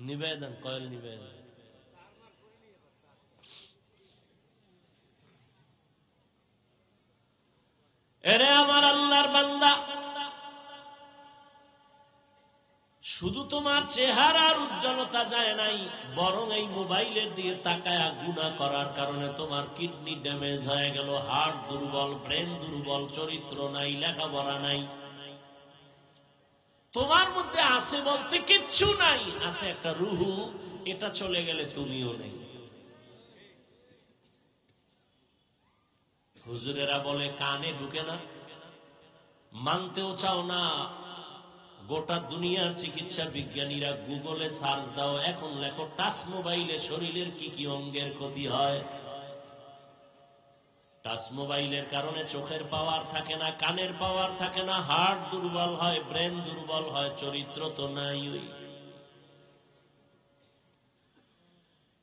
নিবেদন, কয়েল নিবেদন। এরে আমার আল্লাহর বান্দা, শুধু তোমার চেহারার উজ্জ্বলতা যায় নাই, বরং এই মোবাইলের দিকে তাকায়া গুনাহ করার কারণে তোমার কিডনি ড্যামেজ হয়ে গেল, হার্ট দুর্বল, ব্রেন দুর্বল, চরিত্র নাই, লেখাপড়া নাই। তোমার মধ্যে আছে বলতে কিচ্ছু নাই, আছে একটা রুহু, এটা চলে গেলে তুমিও নেই। হুজুরেরা বলে কানে ঢুকে না, মানতেও চাও না। গোটা দুনিয়ার চিকিৎসা বিজ্ঞানীরা গুগলে সার্চ দাও, এখন লেখো টাচ মোবাইলে শরীরের কি কি অঙ্গের ক্ষতি হয়। টাচ মোবাইলের কারণে চোখের পাওয়ার থাকে না, কানের পাওয়ার থাকে না, হার্ট দুর্বল হয়, ব্রেন দুর্বল হয়, চরিত্র তো নাই।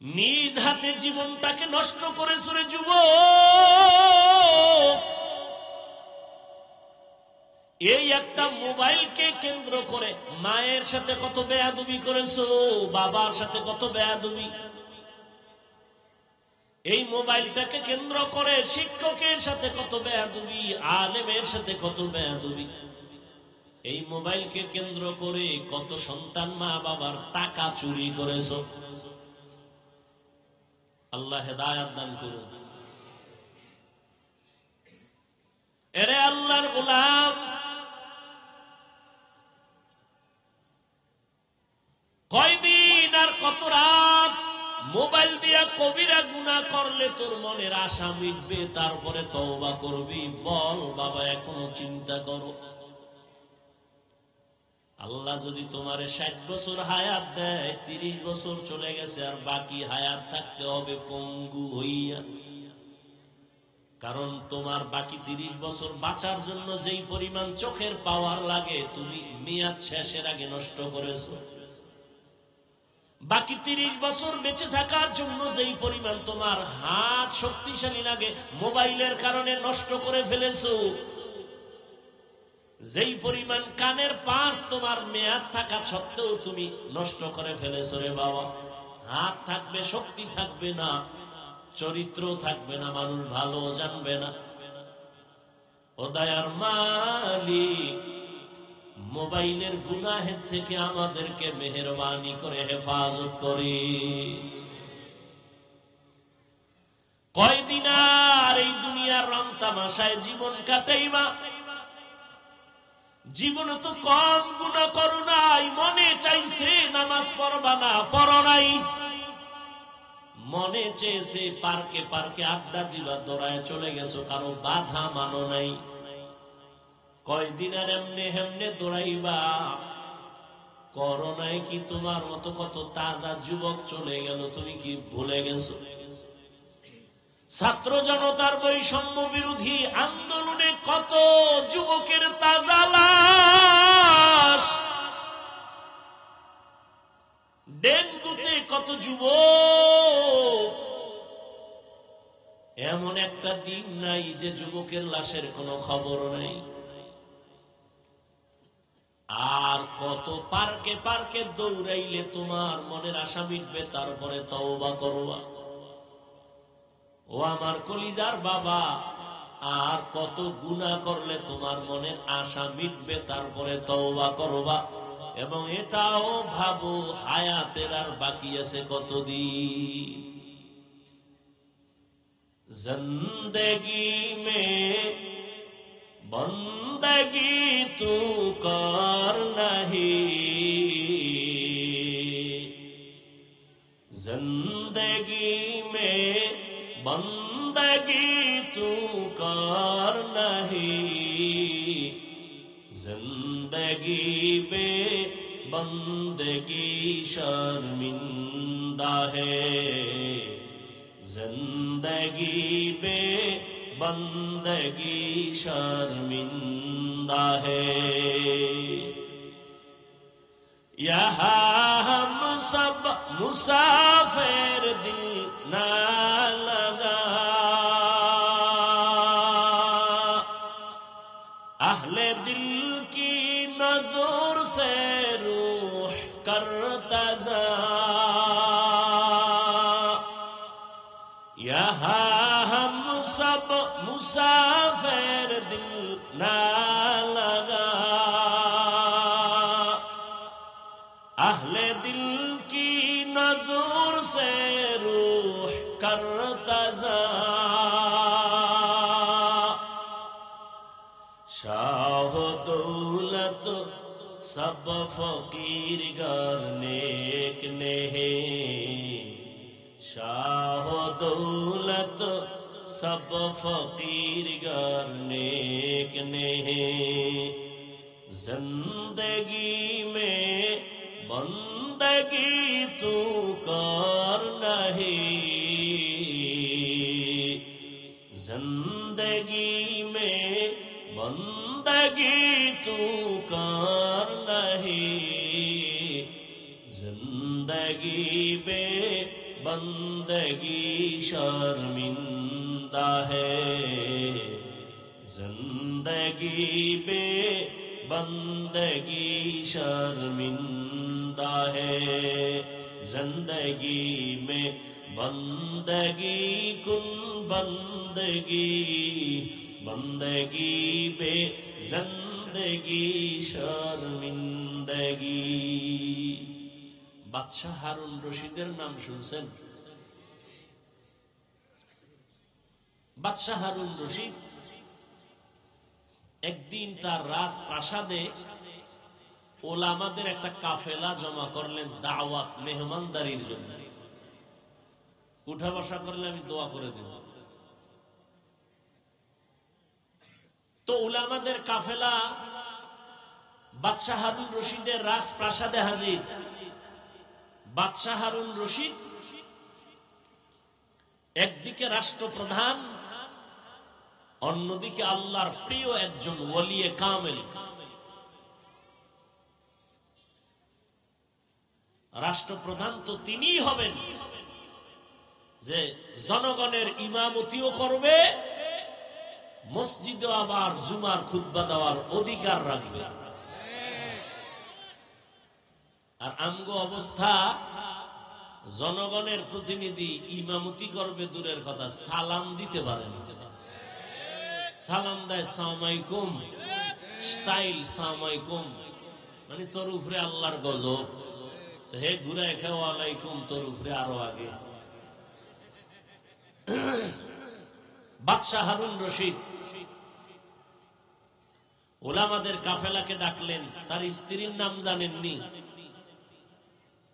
নিজ হাতে জীবনটাকে নষ্ট করে সুরে যুবক। এই একটা মোবাইলকে কেন্দ্র করে মায়ের সাথে কত বেয়াদবি করেছো, বাবার সাথে কত বেয়াদবি। এই মোবাইলটাকে কেন্দ্র করে শিক্ষকের সাথে কত বেয়াদবি, আলেমের সাথে কত বেয়াদবি। এই মোবাইলকে কেন্দ্র করে কত সন্তান মা বাবার টাকা চুরি করেছো। আল্লাহ হেদায়েত দান করুন। এরে আল্লাহর গোলাম, কয়দিন আর কত রাত মোবাইল দিয়া কবিরা গুনাহ করলে তোর মনের আশা মিটবে, তারপরে তওবা করবি? বল বাবা, এখনো চিন্তা করো। আল্লাহ যদি তোমারে 60 বছর হায়াত দেয়, 30 বছর চলে গেছে, আর বাকি হায়াত থাকতে হবে পঙ্গু হইয়া। কারণ তোমার বাকি 30 বছর বাঁচার জন্য যেই পরিমাণ চোখের পাওয়ার লাগে, তুমি মেয়াদ শেষের আগে নষ্ট করেছো। বাকি 30 বছর বেঁচে থাকার জন্য যেই পরিমাণ তোমার হাত শক্তিশালী লাগে, মোবাইলের কারণে নষ্ট করে ফেলেছো। যেই পরিমাণ কানের পাশ তোমার মেয়াদ থাকা সত্ত্বেও তুমি নষ্ট করে ফেলেছো রে বাবা। হাত থাকবে, শক্তি থাকবে না, চরিত্র থাকবে না, মানুষ ভালো জানবে না। ও দয়ার মালিক, মোবাইলের গুনাহের থেকে আমাদেরকে মেহেরবানি করে হেফাজত করি। কয়দিন আর এই দুনিয়ার রং তামাশায় জীবন কাটাইবা? জীবন তো কম গুনাহ করো নাই, মনে চাইছে নামাজ পড়বা না, পড়ো নাই। মনে চেয়েছে পার্কে পার্কে আড্ডা দিবা, দৌড়ায় চলে গেছো, কারো বাধা মানো নাই। কয়দিন আর এমনে হেমনে দৌড়াইবা? করো নাই কি? তোমার মতো কত তাজা যুবক চলে গেল, তুমি কি ভুলে গেছো? ছাত্র জনতার বৈষম্য বিরোধী আন্দোলনে কত যুবকের তাজা লাশ, ডেঙ্গুতে কত যুবক। এমন একটা দিন নাই যে যুবকের লাশের কোনো খবর নাই। আর কত পার্কে পার্কে দৌড়াইলে তোমার মনের আশা মিটবে, তারপরে তওবা করবা? ও আমার কলিজার বাবা, আর কত গুনাহ করলে তোমার মনের আশা মিটবে, তারপরে তওবা করবা? এবং এটাও ভাবো, হায়াতের আর বাকি আছে কতদিন। জিন্দেগি মে বন্দগি তু কর নাহি, জিন্দেগি মে বন্দগি তু কর নাহি, জিন্দেগি বে বন্দগি শর্মিন্দা হে, জিন্দেগি বে बंदगी शर्मिंदा है। यहाँ हम सब मुसाफिर दिल ना लगा, अहले दिल की नजर से रूह करता जा। यहाँ हम सब मुसाफिर दिल ना लगा, अहले दिल की नजर से रूह करता जा। शाह दौलत सब फकीर गर नेक नहीं, शाह दौलत सब फकीर गर नेक नहीं। जिंदगी में बंदगी तू कर नहीं, जिंदगी में बंदगी तू कर नहीं। जिंदगी में बंदगी शर्मिंदा है, जिंदगी में बंदगी शर्मिंदा है। जिंदगी में बंदगी कुन बंदगी, बंदगी बे जिंदगी शर्मिंदगी। বাদশাহ হারুন রশিদের নাম শুনছেন? বাদশাহ হারুন রশিদ একদিন তার রাজপ্রাসাদে ওলামাদের একটা কাফেলা জমা করলেন দাওয়াত মেহমানদারির জন্য। উঠা বসা করলে আমি দোয়া করে দেব। তো উলামাদের কাফেলা বাদশাহ হারুন রশিদের রাজপ্রাসাদে হাজির। বাদশাহ হারুন রশিদ একদিকে রাষ্ট্রপ্রধান, অন্যদিকে আল্লাহর প্রিয় একজন ওলিয়ে কামেল। রাষ্ট্রপ্রধান তো তিনিই হবেন যে জনগণের ইমামতিও করবে, মসজিদে আবার জুমার খুতবা দেওয়ার অধিকার রাখবে। আর আমগো অবস্থা, জনগণের প্রতিনিধি ইমামতি করবে দূরের কথা, সালাম দিতে পারে না। সালাম দেয় সালামালাইকুম, স্টাইল সালামালাইকুম, মানে তোর উপরে আল্লাহর গজব। হে ঘুরে খেও আলাইকুম, তোর উপরে আরো আগে। বাদশাহ হারুন রশিদ ওলামাদের কাফেলাকে ডাকলেন। তার স্ত্রীর নাম জানেননি?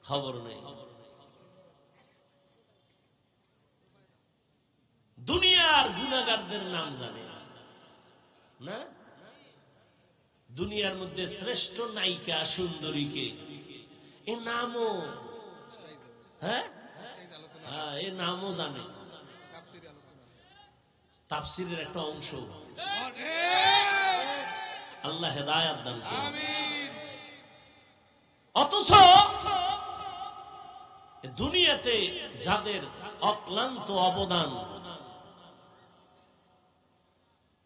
খবর নেই। দুনিয়ার গুনাহগারদের নাম জানে না? দুনিয়ার মধ্যে শ্রেষ্ঠ নায়িকা সুন্দরীকে এ নামও, হ্যাঁ এ নামও জানে। তাফসীরের একটা অংশ। আল্লাহ হেদায়েত দান করুন। অথচ দুনিয়াতে যাদের অক্লান্ত অবদান,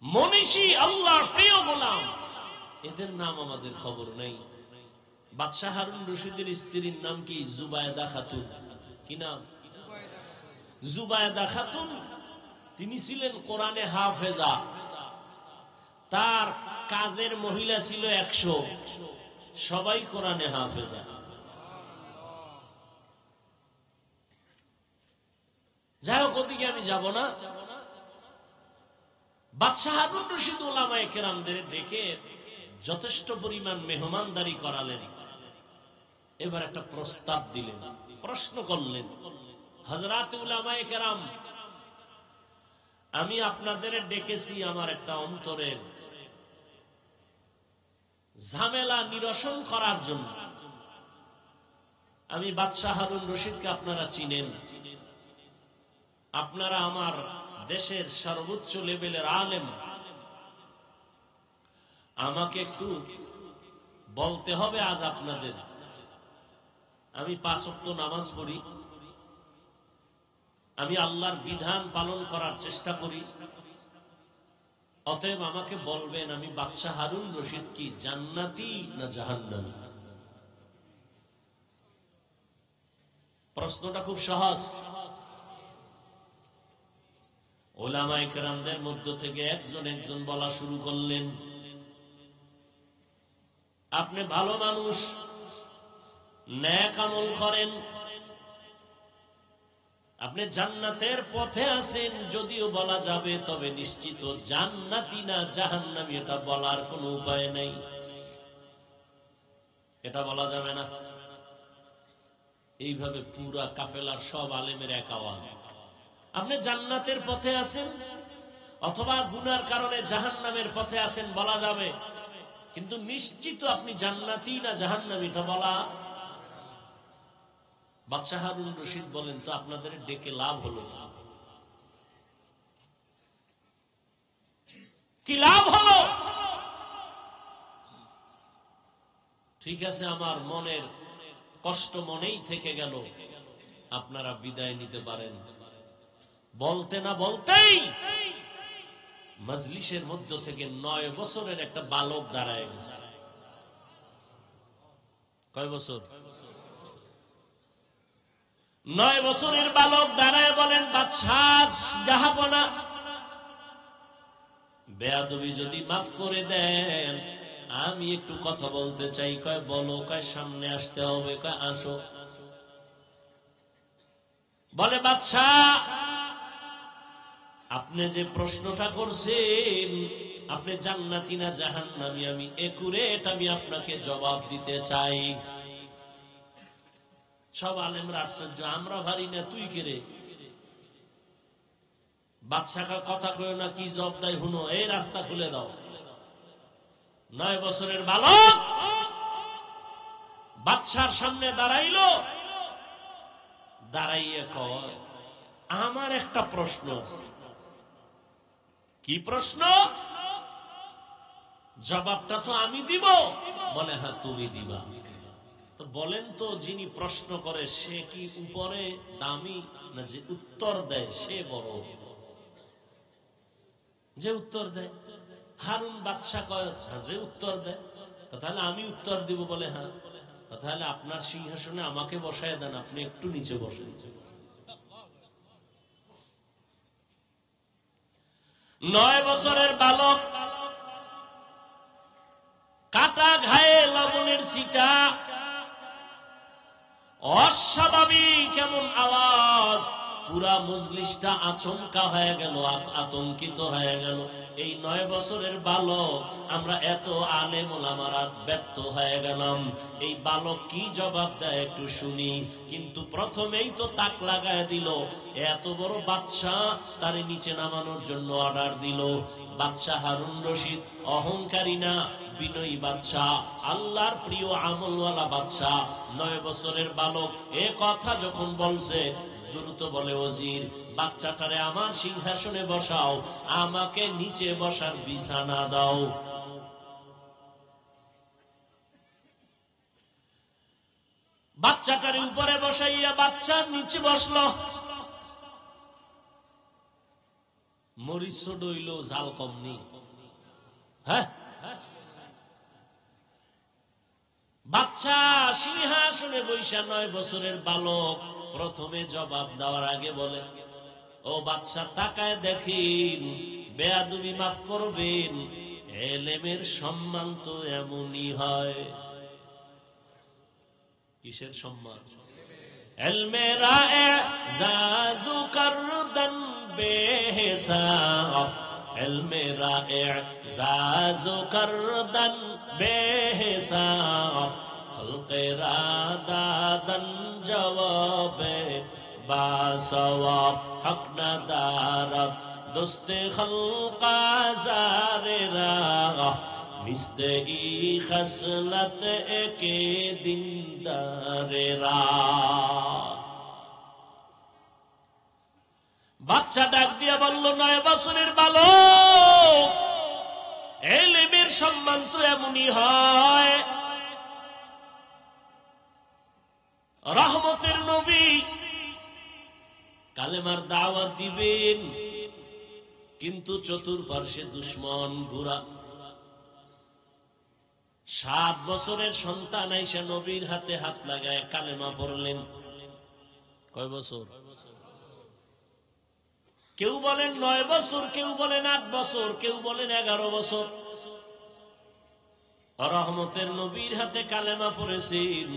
মনীষী আল্লাহর প্রিয় গোলাম, এদের নাম আমাদের খবর নেই। বাদশাহ হারুন রশিদের স্ত্রীর নাম কি? জুবায়দা খাতুন। কি নাম? জুবায়দা খাতুন। তিনি ছিলেন কোরআনে হাফেজা। তার কাজের মহিলা ছিল 100, সবাই কোরআনে হাফেজা। যাই হোক, ওদিকে আমি যাব না। বাদশাহ হারুন রশিদ উলামায়ে কেরামদের ডেকে যথেষ্ট পরিমাণ মেহমানদারি করালেন। এবার একটা প্রস্তাব দিলেন, প্রশ্ন করলেন, হযরত উলামায়ে কেরাম, আমি আপনাদের ডেকেছি আমার একটা অন্তরের ঝামেলা নিরসন করার জন্য। আমি বাদশাহ হারুন রশিদকে আপনারা চিনেন, আপনারা আমার দেশের সর্বোচ্চ লেভেলের আলেম, আমাকে একটু বলতে হবে আজ আপনাদের, আমি 5 ওয়াক্ত নামাজ পড়ি, আমি আল্লাহর বিধান পালন করার চেষ্টা করি, অতএব আমাকে বলবেন আমি বাদশাহ হারুন রশিদ কি জান্নাতি না জাহান্নামী? প্রশ্নটা খুব সহজ। ওলামায়ে কেরামদের মধ্য থেকে একজন একজন বলা শুরু করলেন, আপনি ভালো মানুষ, নেক আমল করেন, আপনি জান্নাতের পথে আছেন যদিও বলা যাবে, তবে নিশ্চিত জান্নাতি না জাহান্নামী এটা বলার কোনো উপায় নেই, এটা বলা যাবে না। এইভাবে পুরা কাফেলার সব আলেমের এক আওয়াজ, আপনি জান্নাতের পথে আছেন অথবা গুনার কারণে জাহান্নামের পথে আছেন বলা যাবে, কিন্তু নিশ্চিত আপনি জান্নাতি না জাহান্নামী এটা বলা। বাদশাহ হারুন রশিদ বলেন, তো আপনাদের ডেকে লাভ হলো কি লাভ হলো? ঠিক আছে, আমার মনের কষ্ট মনেই থেকে গেল, আপনারা বিদায় নিতে পারেন। বলতে না বলতেই মজলিসের মধ্য থেকে 9 বছরের একটা বালক দাঁড়ায় গেছে। কয় বছর? 9 বছরের বালক দাঁড়ায় বলেন, বাদশাহ জাহাপনা, বেয়াদবি যদি মাফ করে দেন, আমি একটু কথা বলতে চাই। কয় বলো। কয় সামনে আসতে হবে। কয় আসো। বলে বাদশাহ, আপনি যে প্রশ্নটা করছেন, আপনি জান্নাতি না জাহান্নামী, আমি একুরেট আমি আপনাকে জবাব দিতে চাই। সব আলেমরা আশ্চর্য, আমরা ভারি না, তুই কে রে? বাদশাহ কথা কয় না, কি জবাব দেয় হুনো, এই রাস্তা খুলে দাও। 9 বছরের বালক বাদশার সামনে দাঁড়াইলো, দাঁড়াইয়ে কয়, আমার একটা প্রশ্ন আছে। কি প্রশ্ন? জবাবটা তো আমি দিব। বলে হ্যাঁ তুমি দিবা। তো বলেন তো, যিনি প্রশ্ন করে সে কি উপরে দামি না যে উত্তর দেয় সে বড়? যে উত্তর দেয়। হারুন বাদশা কয় যে উত্তর দেয়। তাহলে আমি উত্তর দিব। বলে হ্যাঁ। তাহলে আপনার সিংহাসনে আমাকে বসায় দেন, আপনি একটু নিচে বসেন। 9 বছরের বালক, কাটা ঘায়ে লবণের ছিটা, অস্বাভাবিক কেমন আওয়াজ, পুরা মজলিসটা আচমকা হয়ে গেল, আতঙ্কিত হয়ে গেল। এই 9 বছরের বালক, আমরা এত আলেম ওলামারা ব্যর্থ হয়ে গেলাম। এই বালক কি জবাব দেয় একটু শুনি। কিন্তু প্রথমেই তো তাক লাগায় দিল। এত বড় বাদশাহ, তার নিচে নামানোর জন্য অর্ডার দিল। বাদশাহ হারুন রশিদ অহংকারী না, বিনয়ী বাদশাহ, আল্লাহর প্রিয় আমলওয়ালা বাদশাহ। 9 বছরের বালক এ কথা যখন বলছে, দ্রুত বলে, ওজির, বাচ্চাটারে আমার সিংহাসনে বসাও, আমাকে নিচে বসার বিছানা দাও। বাচ্চাটারে উপরে বসাইয়া বাচ্চা নিচে বসলো। মরিচ ছোট হইল, ঝাল কম নেই। হ্যাঁ, বাচ্চা সিংহাসনে বৈশা 9 বছরের বালক প্রথমে জবাব দেওয়ার আগে বলে, ও বাচ্চা তাকায় দেখেন, বেয়াদবি মাফ করবেন, এলেমের সম্মান তো এমনই হয়। কিসের সম্মান? এলমেরা এজাজু করদন বেহিসাব, এলমেরা এজাজু করদন বেহিসাব, খলকেরা দাদন জবাবে বাসওয়াব, হক না দারদ দোস্তে খলকা জারেরা, মিস্তে ই খসলত একে দিনদারেরা। বাচ্চা ডাক দিয়া বলল, 9 বছরের বালক, ইলমের সম্মান তো এমনই হয়। রহমতের নবী কালেমার দাওয়াত দিবেন, কিন্তু চতুর্পার্শ্বে দুশ্মন ঘোরা। 7 বছরের সন্তান আইসা নবীর হাতে হাত লাগায় কালেমা পড়লেন। কয় বছর? কেউ বলেন 9 বছর, কেউ বলেন 8 বছর, কেউ বলেন 11 বছর। রহমতের নবীর হাতে কালেমা পড়েছেন,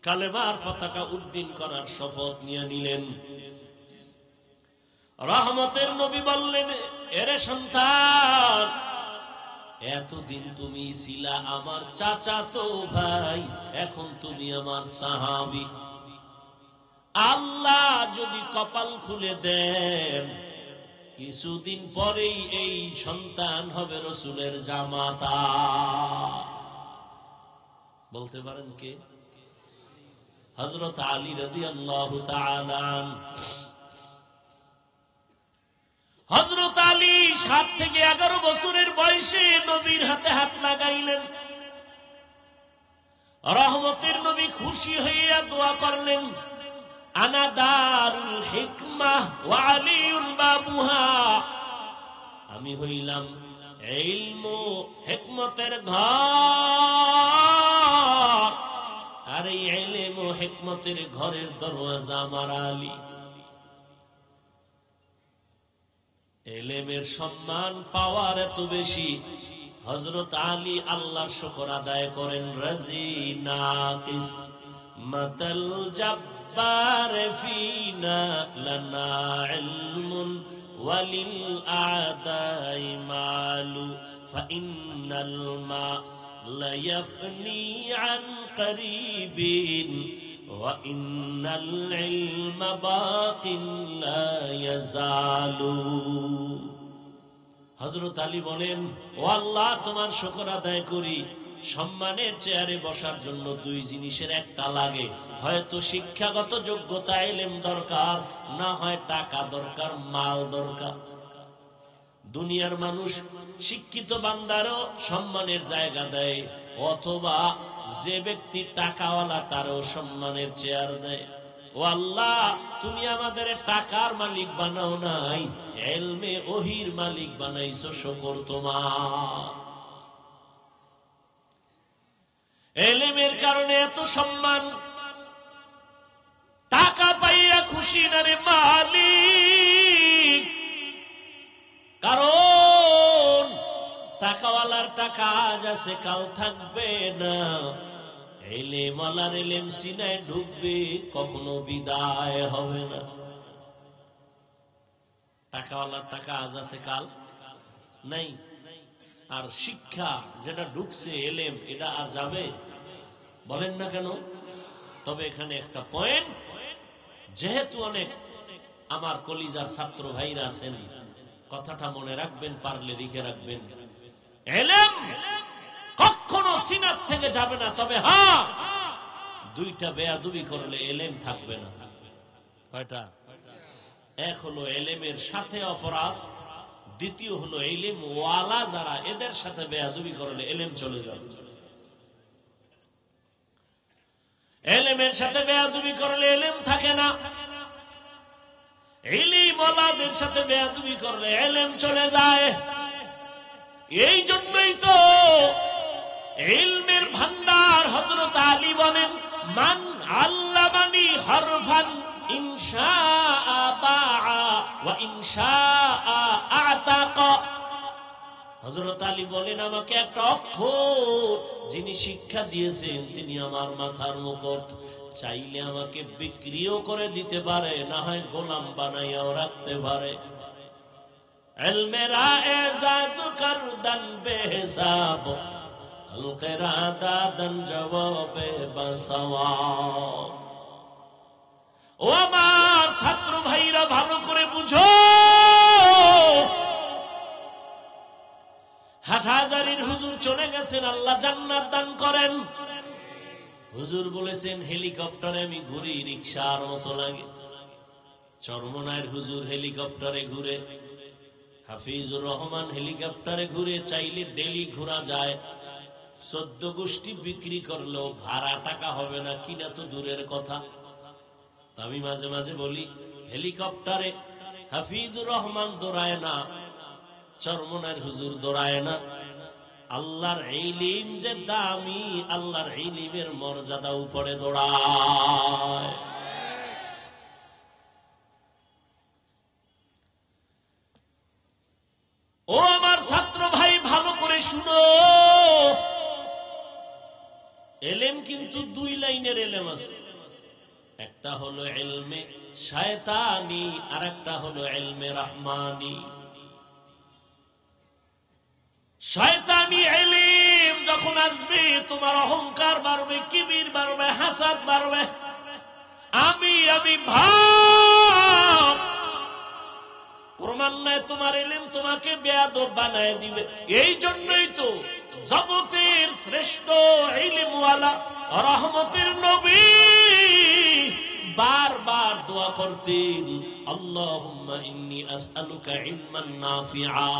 কালেমার পতাকা উড্ডীন করার শপথ নিয়ে নিলেন। রহমতের নবী বললেন, এরে সন্তান, এতদিন তুমি ছিলা আমার চাচাতো ভাই, এখন তুমি আমার সাহাবী। আল্লাহ যদি কপাল খুলে দেন, কিছুদিন পরেই এই সন্তান হবে রসুলের জামাতা। বলতে পারেন কে? হযরত আলী রাদিয়াল্লাহু তাআলা আনহু। হযরত আলী 7 থেকে 11 বছরের বয়সে নবীর হাতে হাত লাগাইলেন। রহমতের নবী খুশি হইয়া দোয়া করলেন, আনা দারুল হিকমাহ ওয়া আলিউন বাবুহা। আমি হইলাম ইলম ও হিকমতের ঘর, আর এই ইলম ও হিকমতের ঘরের দরওয়াজা আমার আলী। ইলমের সম্মান পাওয়ার এত বেশি, হযরত আলী আল্লাহর শুকর আদায় করেন। রাজিনা কিসমাতাল জাব্বার ফিনা লানা ইলমুন ওয়ালিল আদাই মালু ফাইন্নাল মা লা ইয়াফনি আন করিবিন ওয়া ইন্নাল ইলমা বাকিন লা ইয়াজালু। হযরত আলী বলেন, ও আল্লাহ, তোমার শুকর আদায় করি, সম্মানের চেয়ারে বসার জন্য 2 জিনিসের একটা লাগে। হয়তো শিক্ষাগত যোগ্যতা ইলম দরকার, না হয় টাকা দরকার, মাল দরকার। দুনিয়ার মানুষ শিক্ষিত বান্দারও সম্মানের জায়গা দেয়, অথবা যে ব্যক্তি টাকাওয়ালা তারও সম্মানের চেয়ার দেয়। ও আল্লাহ, তুমি আমাদের টাকার মালিক বানাও নাই, ইলমে ওহির মালিক বানাইছো, শুকর তোমার। ইলমের কারণে এত সম্মান, টাকা পাইয়া খুশি না রে মালিক, কারণ টাকাওয়ালার টাকা আজ আছে কাল থাকবে না। ইলম ওয়ালার ইলম সিনায় ঢুকবে, কখনো বিদায় হবে না। টাকাওয়ালার টাকা আজ আছে কাল নাই, আর শিক্ষা যেটা ঢুকছে ইলম, এটা আর যাবে? বলেন না কেন? তবে এখানে একটা পয়েন্ট, যেহেতু অনেক আমার কলিজার ছাত্র ভাইরা আছেন, কথাটা মনে রাখবেন, পারলে লিখে রাখবেন। ইলম কখনো সিনাত থেকে যাবে না, তবে হ্যাঁ, 2টা বেয়াদবি করলে ইলম থাকবে না। কয়টা? এক হলো ইলমের সাথে অপরাধ, দ্বিতীয় হলো ইলম ওয়ালা যারা, এদের সাথে বেয়াদবি করলে ইলম চলে যাবে। ইলমের সাথে বেয়াদবি করলে ইলম থাকে না, ইলম ওয়ালাদের সাথে বেয়াদবি করলে ইলম চলে যায়। এই জন্যই তো ইলমের ভান্ডার হযরত আলী বলেন, মান আল্লামানি হরফান ইনশাআ বাআ ওয়া ইনশাআ আতাকা। হযরত আলী বলেন, আমাকে একটা অক্ষর যিনি শিক্ষা দিয়েছেন তিনি আমার মাথার মুকুট, চাইলে আমাকে বিক্রিও করে দিতে পারে, না হয় গোলাম বানাইয়াও রাখতে পারে। ইলমেরা এজাজ করদান বেহিসাব, খলকেরা দাদান জবাবে বাসওয়াব। ও আমার ছাত্র ভাইরা, ভালো করে বুঝো, হাটহাজারীর হুজুর চলে গেছেন, আল্লাহ জান্নাত দান করেন। হুজুর বলেছেন, হেলিকপ্টারে আমি ঘুরি, রিকশার মতো লাগে। চরমনায়ের হুজুর হেলিকপ্টারে ঘুরে, হাফিজুর রহমান হেলিকপ্টারে ঘুরে, চাইলে ডেলি ঘোরা যায়। 14 গোষ্ঠী বিক্রি করলেও ভাড়া টাকা হবে না, কিনা তো দূরের কথা। আমি মাঝে মাঝে বলি, হেলিকপ্টারে হাফিজুর রহমান দৌড়ায় না, চরমনায়ের হুজুর দৌড়ায় না। আল্লাহর ইলম যে দামি, আল্লাহর ইলমের মর্যাদা উপরে দৌড়ায়। ও আমার ছাত্র ভাই, ভালো করে শুনো, এলেম কিন্তু 2 লাইনের এলেম আছে। একটা হলো ইলমে শয়তানি, আর একটা হলো ইলমে রহমানি। শয়তানি ইলম যখন আসবে, তোমার অহংকার বাড়বে, কিবির বাড়বে, হাসাদ বাড়বে, আমি ভাব ক্রমান্বয়ে তোমার ইলম তোমাকে বেয়াদব বানায় দিবে। এই জন্যই তো জগতের শ্রেষ্ঠ ইলমওয়ালা রহমতের নবী বারবার দোয়া করতেন, আল্লাহুম্মা ইন্নী আসআলুকা ইলমান নাফিআ।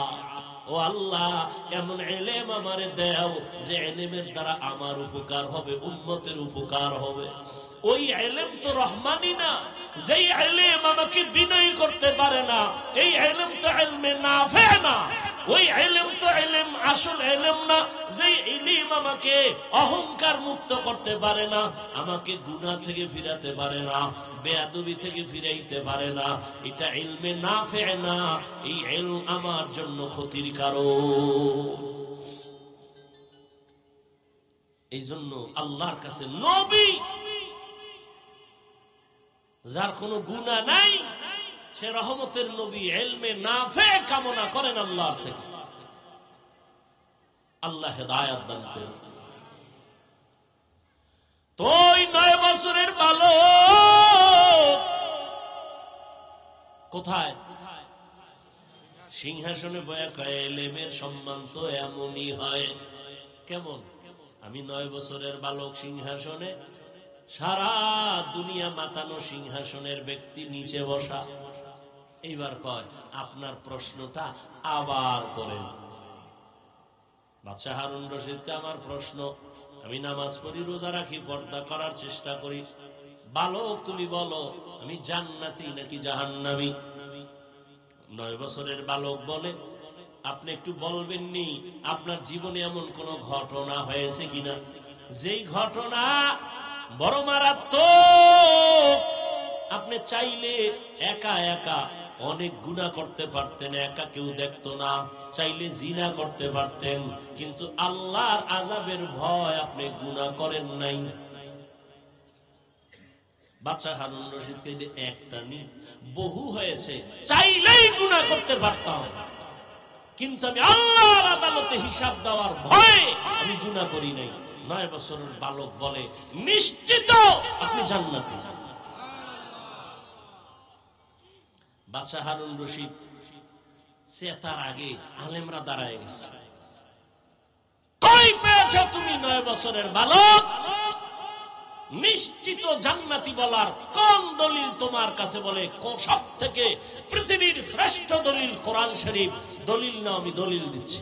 ও আল্লাহ, এমন ইলম আমারে দাও যে ইলমের দ্বারা আমার উপকার হবে, উম্মতের উপকার হবে। ওই ইলম তো রহমানি না, যেই ইলম আমাকে বিনয়ী করতে পারে না, এই ইলম তো ইলমে নাফি না। ওই ইলম তো ইলম আসল ইলম না, যেই ইলম আমাকে অহংকার মুক্ত করতে পারে না, আমাকে গুনাহ থেকে ফিরাতে পারে না, বেয়াদবি থেকে ফিরাইতে পারে না, এটা ইলমে নাফি না। এই ইলম আমার জন্য ক্ষতির কারণ। এই জন্য আল্লাহর কাছে নবী, যার কোনো গুনাহ নাই, সে রহমতের নবী, ইলমে নাফি কামনা করেন আল্লাহর থেকে। আল্লাহ হেদায়েত দান করুন। তো ওই 9 বছরের বালক কোথায়? সিংহাসনে বয়া কয়, ইলমের সম্মান তো এমনই হয়। কেমন? আমি 9 বছরের বালক সিংহাসনে, সারা দুনিয়া মাতানো সিংহাসনের ব্যক্তি নিচে বসা। এইবার কয়, আপনার প্রশ্নটা আবার করেন। বাদশা হারুন রশিদকে আমার প্রশ্ন, আমি নামাজ পড়ি, রোজা রাখি, পর্দা করার চেষ্টা করি, বালক তুমি বলো, আমি জান্নাতি নাকি জাহান্নামী? 9 বছরের বালক বলে, আপনি একটু বলবেননি আপনার জীবনে এমন কোন ঘটনা হয়েছে কিনা, যেই ঘটনা বড় মারাত্মক, আপনি চাইলে একা একা অনেক গুনাহ করতে পারতেন, একা কেউ দেখতো না, চাইলে জিনা করতে পারতেন, কিন্তু আল্লাহর আযাবের ভয় আপনি গুনাহ করেন নাই। বাদশা হারুন রশিদকে একটা নি বহু হয়েছে, চাইলেই গুনাহ করতে পারতাম, কিন্তু আমি আল্লাহর আদালতে হিসাব দেওয়ার ভয়ে আমি গুনাহ করি নাই। 9 বছরের বালক বলে, নিশ্চিত আপনি জান্নাতি। বাদশা হারুন রশিদ সে তার আগে আলেমরা দাঁড়ায় গেছে, কই পেয়েছো তুমি 9 বছরের বালক? নিশ্চিত জান্নাতি বলার কোন দলিল তোমার কাছে? বলে, সব থেকে পৃথিবীর শ্রেষ্ঠ দলিল কোরআন শরীফ। দলিল না, আমি দলিল দিচ্ছি।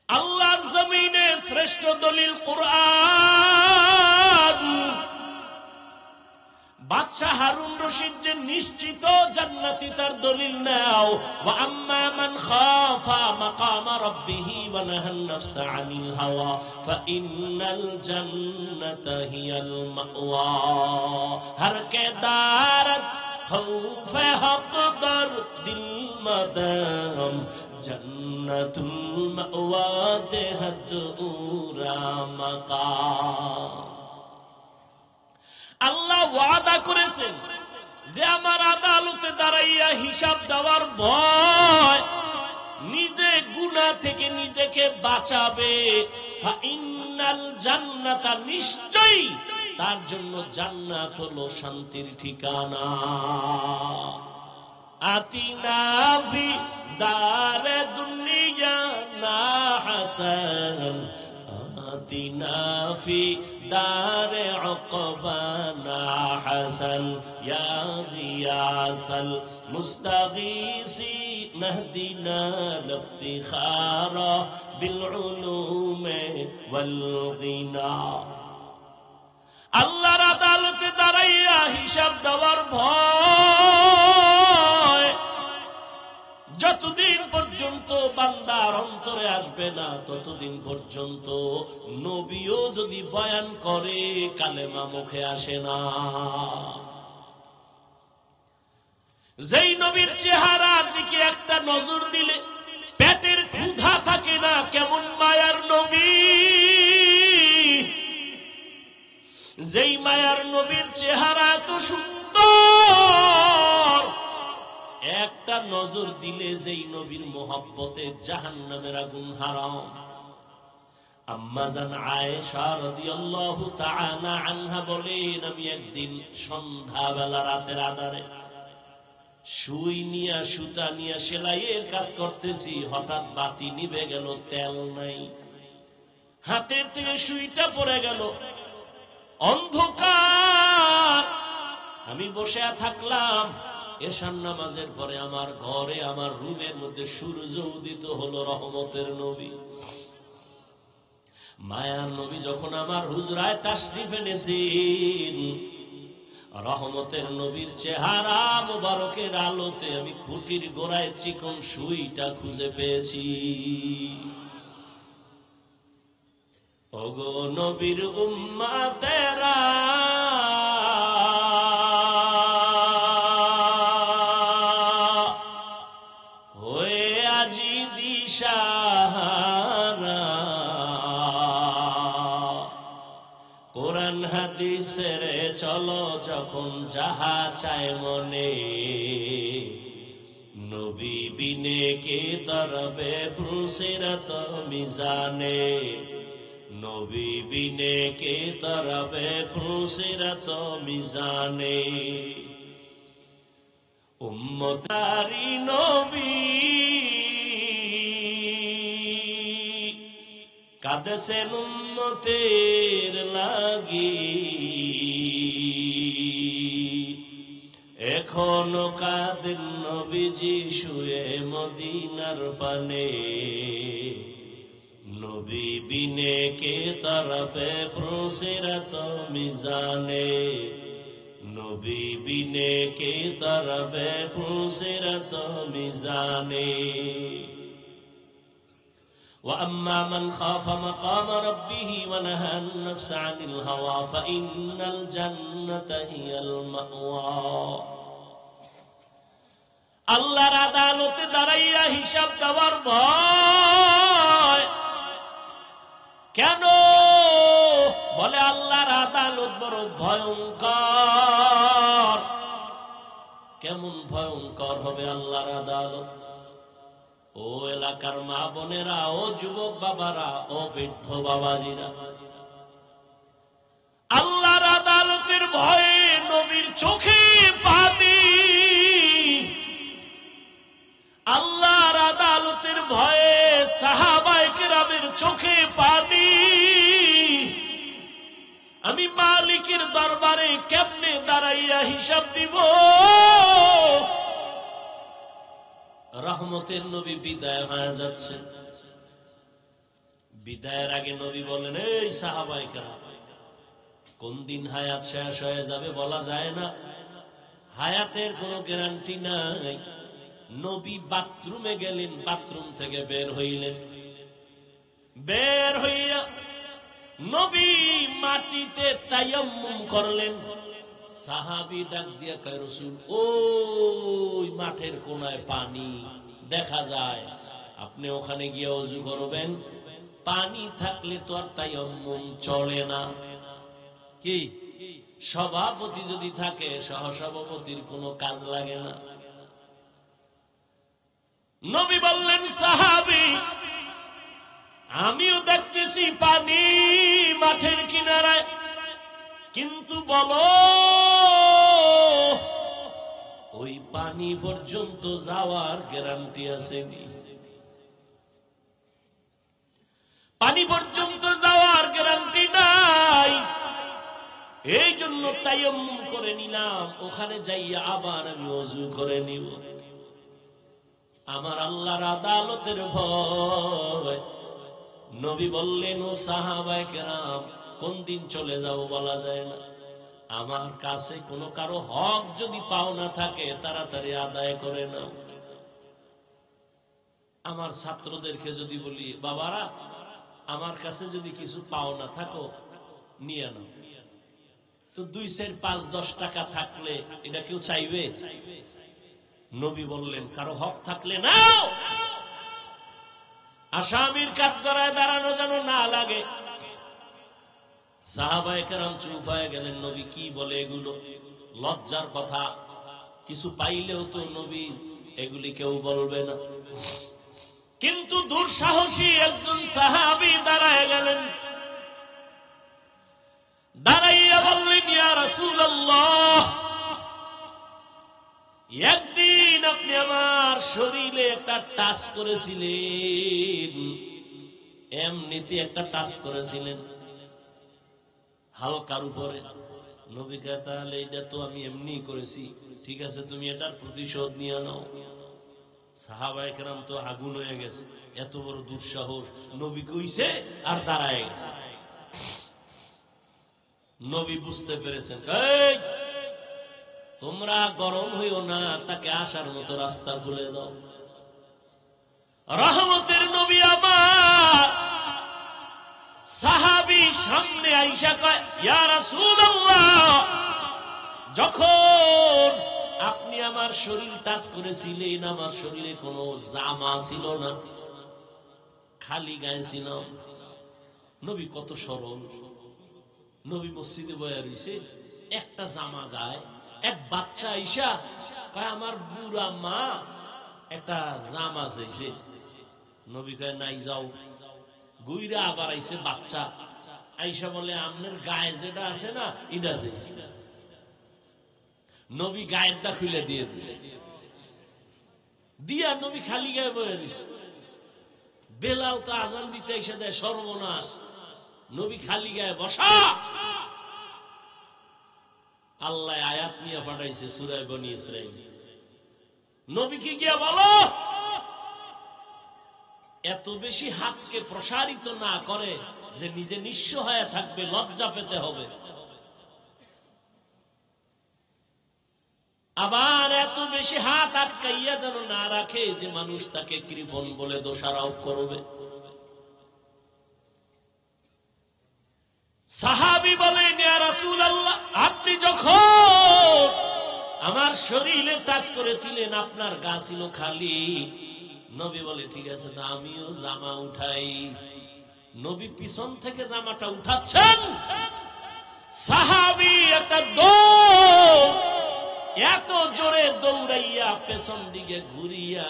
আল্লাহর জমিনে শ্রেষ্ঠ দলিল কোরআন। বাদশা হারুন রশিদ যে নিশ্চিত জান্নাতি, তার দলিল নাও। ওয়া আম্মা মান খাফা মাকামা রাব্বিহি ওয়া নাহান নাফসা আনিল হাওয়া ফাইন্নাল জান্নাতা হিয়াল মাওয়া। হর কে দারত খৌফ হক দর দিল মদাম জান্নাতুল মাওয়া দেহত উরা মাকাম। আল্লাহ ওয়াদা করেছেন যে আমার আদালতে দাঁড়াইয়া হিসাব দেওয়ার ভয়, নিজে গুনাহ থেকে নিজেকে বাঁচাবে। ফাইন্নাল জান্নাতা, নিশ্চয়ই তার জন্য জান্নাত হলো শান্তির ঠিকানা। আতিনা ফি দারে দুনিয়া না হাসান افتنا في دار عقبانا حسن يا غياث المستغيثين اهدنا الافتخار بالعلوم والغنى আল্লাহর আদালতে দাঁড়াইয়া হিসাব দেওয়ার ভয় যতদিন পর্যন্ত বান্দার অন্তরে আসবে না ততদিন পর্যন্ত নবীও যদি বয়ান করে কালেমা মুখে আসে না। যেই নবীর চেহারার দিকে একটা নজর দিলে পেটের ক্ষুধা থাকে না, কেমন মায়ার নবী! যেই মায়ার নবীর চেহারা এত সুন্দর, একটা নজর দিলে যেই নবীর মোহাব্বতে জাহান্নামের আগুন হারাম। আম্মা জান আয়েশা রাদিয়াল্লাহু তাআলা আনহা বলেন, আমি একদিন সন্ধ্যাবেলা রাতের আঁধারে সুই নিয়া সুতা নিয়া সেলাইয়ের কাজ করতেছি, হঠাৎ বাতি নিভে গেল, তেল নাই, হাতের থেকে সুইটা পড়ে গেল, অন্ধকার। আমি বসে থাকলাম। এশার নামাজের পরে আমার ঘরে, আমার রুমের মধ্যে সূর্য উদিত হলো, রহমতের নবী, মায়ার নবী যখন আমার হুজরায় তাশরিফ এনেছেন, রহমতের নবীর চেহারা মোবারকের আলোতে আমি খুঁটির গোড়ায় চিকন সুইটা খুঁজে পেয়েছি। ওগো নবীর উম্মতেরা, হয়ে আজি দিশাহারা, কোরআন হাদিসের চলো যখন যাহা চায় মনে, নবী বিনে কে তরবে ফুলসিরাত মিজানে, নবী বিনে কে তরবে ফুলসিরাত মিজানে। উম্মতারি নবী কাঁদেছেন উম্মতের লাগি, এখনো কাঁদেন নবীজি শুয়ে মদিনার পানে, নবী বিনে কে তরবে ফুলসিরাত মিজানে, নবী বিনে কে তরবে ফুলসিরাত মিজানে। وأما من خاف مقام ربه ونهى النفس عن الهوى فإن الجنة هي المأوى। আল্লাহর আদালতে দাঁড়াইয়া হিসাব দেওয়ার ভয় কেন? বলে আল্লাহর আদালত বড় ভয়ঙ্কর। কেমন ভয়ঙ্কর হবে আল্লাহর আদালত? ও এলাকার মা বোনেরা, ও যুবক বাবারা, ও বৃদ্ধ বাবাজিরা, আল্লাহর আদালতের ভয়ে নবীর চোখে পানি, আল্লাহর আদালতের ভয়ে সাহাবায়ে কেরামের চোখে পানি। আমি মালিকের দরবারে কেমনে দাঁড়াইয়া হিসাব দিব? রহমতের নবী বিদায় হয়ে যাচ্ছে। বিদায়ের আগে নবী বলেন, এই সাহাবায়ে কেরাম, কোন দিন হায়াত শেষ হয়ে যাবে বলা যায় না, হায়াতের কোনো গ্যারান্টি নাই। নবী বাথরুমে গেলেন, বাথরুম থেকে বের হইলেন, বের হইয়া নবী মাটিতে তায়াম্মুম করলেন। সাহাবী ডাক দিয়া কয়, রাসূল, ওই মাঠের কোনায় পানি দেখা যায়, আপনি ওখানে গিয়ে ওযু করবেন। পানি থাকলে তো আর তায়াম্মুম চলে না। কি সভাপতি যদি থাকে, সহসভাপতির কোনো কাজ লাগে না। নবী বললেন, সাহাবী, আমিও দেখতেছি পানি মাঠের কিনারায়, কিন্তু বলো ওই পানি পর্যন্ত যাওয়ার গ্যারান্টি আছে? পানি পর্যন্ত যাওয়ার গ্যারান্টি এই জন্য তায়াম্মুম করে নিলাম, ওখানে যাইয়া আবার আমি ওযু করে নিব। আমার আল্লাহর আদালতের ভয়। নবী বললেন, ও সাহাবায়ে কেরাম, কোন দিন চলে যাব বলা যায় না। আমার কাছে কোনো কারো হক যদি পাওনা থাকে তাড়াতাড়ি আদায় করে নাও। আমার ছাত্রদেরকে যদি বলি, বাবারা আমার কাছে যদি কিছু পাওনা থাকো নিয়ে নাও, তো 2, 4, 5, 10 টাকা থাকলে এটা কেউ চাইবে? নবী বললেন, কারো হক থাকলে নাও, আসামির কাঠগড়ায় দাঁড়ানো যেন না লাগে। সাহাবায়ে কেরাম চুপ হয়ে গেলেন। নবী কি বলে এগুলো? লজ্জার কথা। কিছু পাইলেও তো নবী এগুলি কেউ বলবে না। কিন্তু দুঃসাহসী একজন সাহাবী দাঁড়ায় গেলেন। দাঁড়াইয়া বললেন, ইয়া রাসূলুল্লাহ, একদিন আপনি আমার শরীরে একটা টাচ করেছিলেন, এমনিতে একটা টাচ করেছিলেন হালকার উপরে। নবী কয়, তাহলে এটা তো আমি এমনি করেছি, ঠিক আছে তুমি এটার প্রতিশোধ নিয়ে নাও। সাহাবায়ে কেরাম তো আগুন হয়ে গেছে, এত বড় দুঃসাহস। নবী কইছে আর দাঁড়ায় গেছে। নবী বুঝতে পেরেছেন, এই তোমরা গরম হইও না, তাকে আসার মতো রাস্তা খুলে দাও। রহমতের নবী আমার সাহাবী সামনে আইসা কয়, ইয়া রাসূলুল্লাহ, যখন আপনি আমার শরীর টাচ করেছিলেন আমার শরীরে কোনো জামা ছিল না, খালি গায়ে ছিল। নবী কত সরল। নবী মসজিদে বয়া রইছে, একটা জামা গায়ে। এক বাচ্চা আইসা কয়, আমার বুড়া মা একটা জামা চাইছে। নবী কয়, নাই যাও। গুইরা আবার আইছে বাচ্চা, আইসা বলে, আপনার গায়ে যেটা আছে না এটা চাইছে। নবী গায়েরটা খুলে দিয়ে দিছে, দিয়া নবী খালি গায়ে বয়ে দিছে। বেলাল তো আজান দিতে এসে দেয়, সর্বনাশ। নবী খালি গায়ে বসা। আল্লাহ আয়াত নিয়ে পাঠাইছে সূরা বনী ইসরাঈল। নবী কি গিয়া বলো, এত বেশি হাতকে প্রসারিত না করে যে নিজে নিঃস্ব হয়ে থাকবে, লজ্জা পেতে হবে। আবার এত বেশি হাত আটকাইয়া যেন না রাখে যে মানুষ তাকে কৃপণ বলে দোষারোপ করবে। সাহাবী বলেন, ইয়া রাসূলুল্লাহ, আপনি যখন আমার শরীরে টাচ করেছিলেন আপনার গা ছিল খালি। নবী বলে, ঠিক আছে, তা আমিও জামা উঠাই। নবী পিছন থেকে জামাটা উঠাচ্ছেন, সাহাবী একটা দৌড়, এত জোরে দৌড়াইয়া পেছন দিকে ঘুরিয়া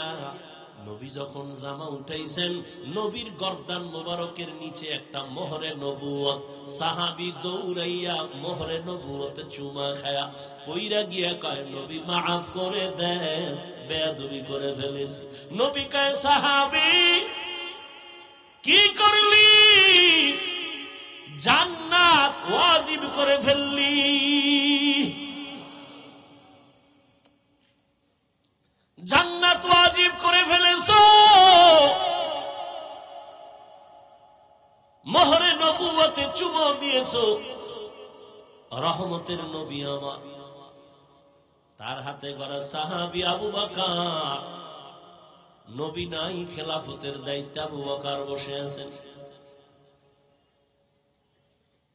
নবী যখন জামা উঠাইছেন, নবীর গর্দান মোবারকের নিচে একটা মোহরে নবুয়ত। সাহাবী দৌড়াইয়া মোহরে নবুয়তে চুমা খায়া পইরা গিয়া কয়, নবী মাফ করে দেন, বেয়াদবি করে ফেলেছি। নবী কয়, সাহাবী কি করলি? জান্নাত ওয়াজিব করে ফেললি। জান্নাত ওয়াজিব করে ফেলেছো, মোহরে নবুয়তে চুমো দিয়েছো। রহমতের নবী আমার, তার হাতে গড়া সাহাবী আবু বকর। নবী নাই, খেলাফতের দায়িত্বে আবু বকর বসে আছেন।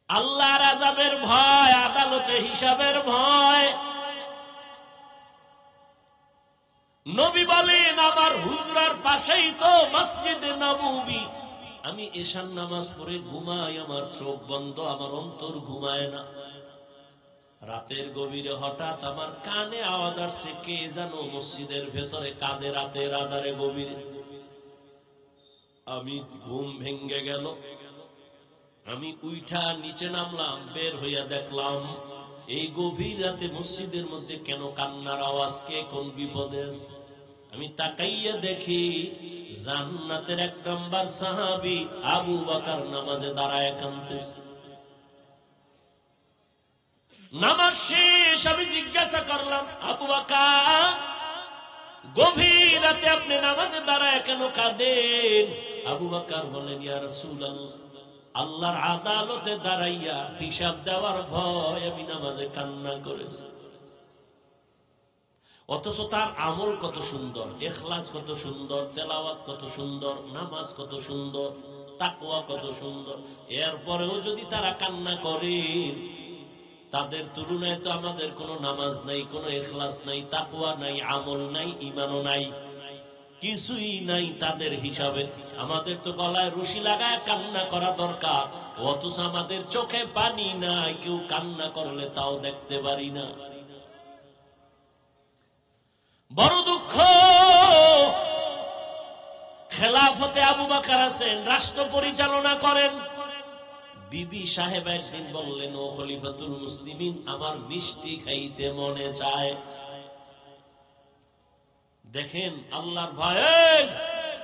আল্লাহর আযাবের ভয়, আদালতে হিসাবের ভয়। নবী বলেন, আমার হুজরার পাশেই তো মসজিদে নববী। আমি এশার নামাজ পড়ে ঘুমাই, আমার চোখ বন্ধ, আমার অন্তর ঘুমায় না। রাতের গভীরে হঠাৎ আমার কানে আওয়াজ আসছে, কে জানো মসজিদের ভেতরে কাঁদে রাতের আঁধারে গভীরে। আমি ঘুম ভেঙ্গে গেল, আমি উইঠা নিচে নামলাম, বের হইয়া দেখলাম এই গভীর রাতে মসজিদের মধ্যে কেন কান্নার আওয়াজ, কে কোন বিপদে আছে। আমি তাকাইয়া দেখি জান্নাতের 1 নম্বর সাহাবী আবু বকর নামাজে দাঁড়ায় কাঁদতেছে। নামাজ শেষ, আমি জিজ্ঞাসা করলাম, আবু বকর গভীর রাতে আপনি নামাজে দাঁড়ায় কেন কাঁদেন? আবু বকর বলেন, ইয়া রাসূলুল্লাহ, আল্লাহর আদালতে দাঁড়াইয়া হিসাব দেওয়ার ভয় আমি নামাজে কান্না করেছি। অথচ তার আমল কত সুন্দর, ইখলাস কত সুন্দর, তেলাওয়াত কত সুন্দর, নামাজ কত সুন্দর, তাকওয়া কত সুন্দর। এরপরেও যদি তারা কান্না করে, তাদের তুলনায় তো আমাদের কোনো নামাজ নাই, কোনো ইখলাস নাই, তাকওয়া নাই, আমল নাই, ঈমানও নাই, কিছুই নাই তাদের হিসাবে। আমাদের তো গলায় রশি লাগায় কান্না করা দরকার, অথচ আমাদের চোখে পানি নাই, কেউ কান্না করলে তাও দেখতে পারি না। বড় দুঃখ। খেলাফতে আবু বকর আছেন, রাষ্ট্র পরিচালনা করেন। বিবি সাহেব একদিন বললেন, ও খলিফাতুল মুসলিমিন, আমার মিষ্টি খাইতে মনে চায়। দেখেন আল্লাহর ভয়ে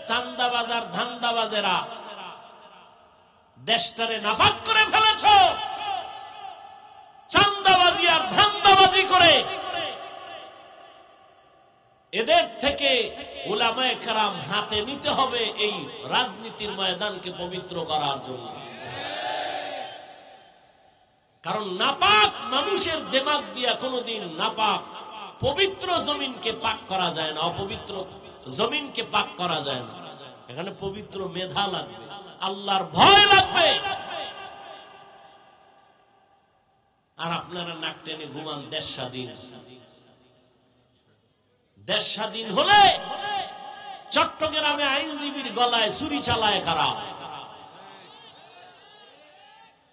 চান্দাবাজার ধান্দাবাজেরা দেশটারে নাপাক করে ফেলেছ। চান্দাবাজি আর ধান্দাবাজি করে এদের থেকে উলামায়ে কেরাম হাতে নিতে হবে এই রাজনীতির ময়দানকে পবিত্র করার জন্য। কারণ নাপাক মানুষের দিমাগ দিয়া কোনোদিন নাপাক পবিত্র জমিনকে পাক করা যায় না, অপবিত্র জমিনকে পাক করা যায় না। এখানে পবিত্র মেধা লাগবে, আল্লাহর ভয় লাগবে। আর আপনারা নাক টেনে ঘুমান দেশ স্বাধীন। দেশ স্বাধীন হলে চট্টগ্রামে আইনজীবীর গলায় ছুরি চালায় কারা?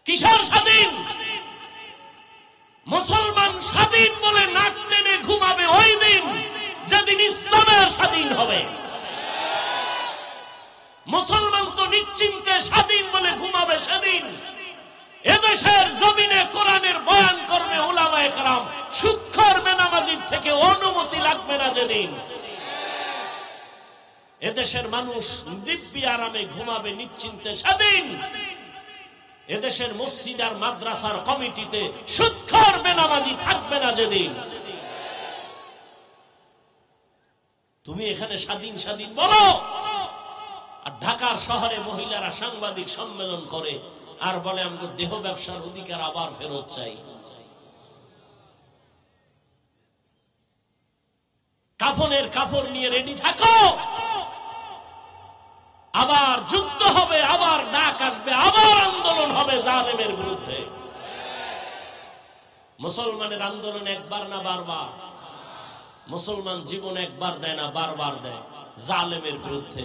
কিসের স্বাধীন? মুসলমান স্বাধীন বলে নাক টেনে ঘুমাবে ওই দিন যেদিন ইসলামের স্বাধীন হবে। মুসলমান তো নিশ্চিন্তে স্বাধীন বলে ঘুমাবে সেদিন এদেশের জমিনে কোরআনের বয়ান করবে উলামায়ে কেরাম, সুদখোর বেনামাজির থেকে অনুমতি লাগবে না যেদিন। এদেশের মানুষ দিব্যি আরামে ঘুমাবে নিশ্চিন্তে সেদিন এদেশের মসজিদ আর মাদ্রাসার কমিটিতে সুদখোর বেনামাজি থাকবে না যেদিন। তুমি এখানে স্বাধীন স্বাধীন বলো, আর ঢাকার শহরে মহিলারা সাংবাদিক সম্মেলন করে আর বলে আমাকে দেহ ব্যবসার অধিকার আবার ফেরত চাই। কাফনের কাপড় নিয়ে রেডি থাকো, আবার যুদ্ধ হবে, আবার ডাক আসবে, আবার আন্দোলন হবে জালেমের বিরুদ্ধে। মুসলমানের আন্দোলন একবার না বারবার? মুসলমান জীবন একবার দেয় না, বারবার দেয় জালেমের বিরুদ্ধে।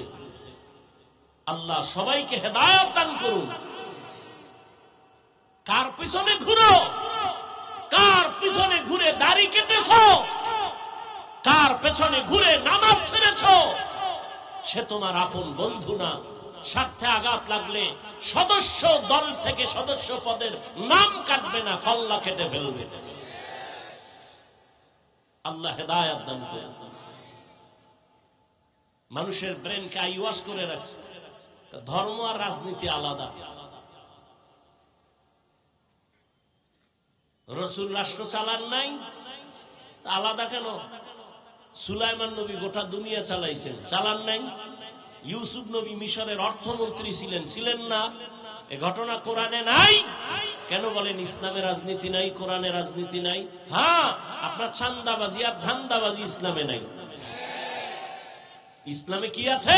আল্লাহ সবাইকে হেদায়েত দান করুন। কার পিছনে ঘুরো? কার পিছনে ঘুরে দাড়ি কেটেছো? কার পেছনে ঘুরে নামাজ ছেড়েছো? সে তোমার আপন বন্ধু না। স্বার্থে আঘাত লাগলে সদস্য দল থেকে সদস্য পদের নাম কাটবে না, কল্লা কেটে ফেলবে। আল্লাহ হেদায়েত দান করুন। মানুষের ব্রেনকে আইওয়াশ করে রাখছে। ধর্ম আর রাজনীতি আলাদা। রাসূল রাষ্ট্র চালান নাই, আলাদা কেন? সুলাইমান নবী গোটা দুনিয়া চালাইছেন, চালান নাই? ইউসুফ নবী মিশরের অর্থমন্ত্রী ছিলেন, ছিলেন না? এ ঘটনা কোরআনে নাই। কেন বলেন ইসলামে রাজনীতি নাই, কোরআনে রাজনীতি নাই? হ্যাঁ, আপনার চান্দাবাজি আর ধান্দাবাজি ইসলামে নাই। ইসলামে কি আছে?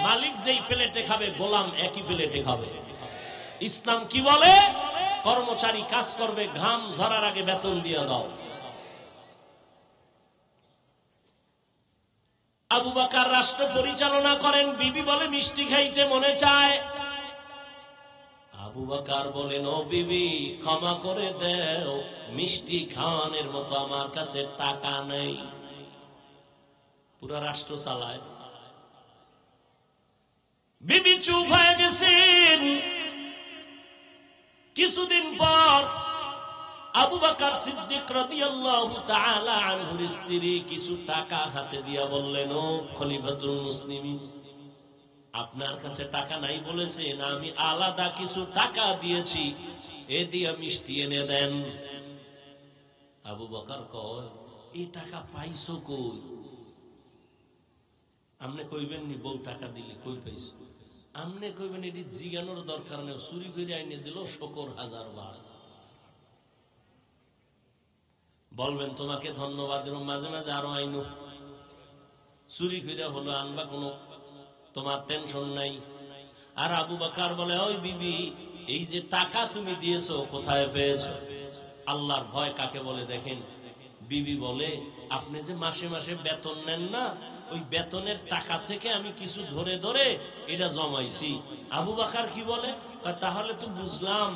মালিক যেই প্লেটে খাবে গোলাম একই প্লেটে খাবে। ইসলাম কি বলে? কর্মচারী কাজ করবে, ঘাম ঝরার আগে বেতন দিয়ে দাও। আবু বকর রাষ্ট্র পরিচালনা করেন, বিবি বলে মিষ্টি খাইতে মনে চায়। আবু বকর বলেন, ও বিবি ক্ষমা করে দাও, মিষ্টি খাওয়ানোর মতো আমার কাছে টাকা নেই। পুরো রাষ্ট্র চালায়। বিবি চুপ হয়ে গেছেন। কিছুদিন পর আবু বকর সিদ্দিক রাদিয়াল্লাহু তাআলা আনহুর স্ত্রী কিছু টাকা হাতে দিয়া বললেন, ও খলিফাতুল মুসলিমিন, আপনার কাছে টাকা নাই বলেছেন, আমি আলাদা কিছু টাকা দিয়েছি, এ দিয়ে মিষ্টি এনে দেন। আবু বকর কয়, এই টাকা পাইছো কই? আমনে কইবেন নি বউ টাকা দিলে কই পাইছো? আমনে কইবেন এটি জিজ্ঞানোর দরকার নেই, চুরি করে আইনে দিল শকর হাজার বার। বলবেন তোমাকে ধন্যবাদ, মাঝে মাঝে আরো আইনো, চুরি করে হলো আনবা, কোনো তোমার টেনশন নাই। আর আবু বকর বলে, ওই বিবি, এই যে টাকা তুমি দিয়েছো কোথায় পেয়েছো? আল্লাহর ভয় কাকে বলে দেখেন। বিবি বলে, আপনি যে মাসে মাসে বেতন নেন না, ওই বেতনের টাকা থেকে আমি কিছু ধরে ধরে এটা জমাইছি। আবু বকর কি বলে, তাহলে তো বুঝলাম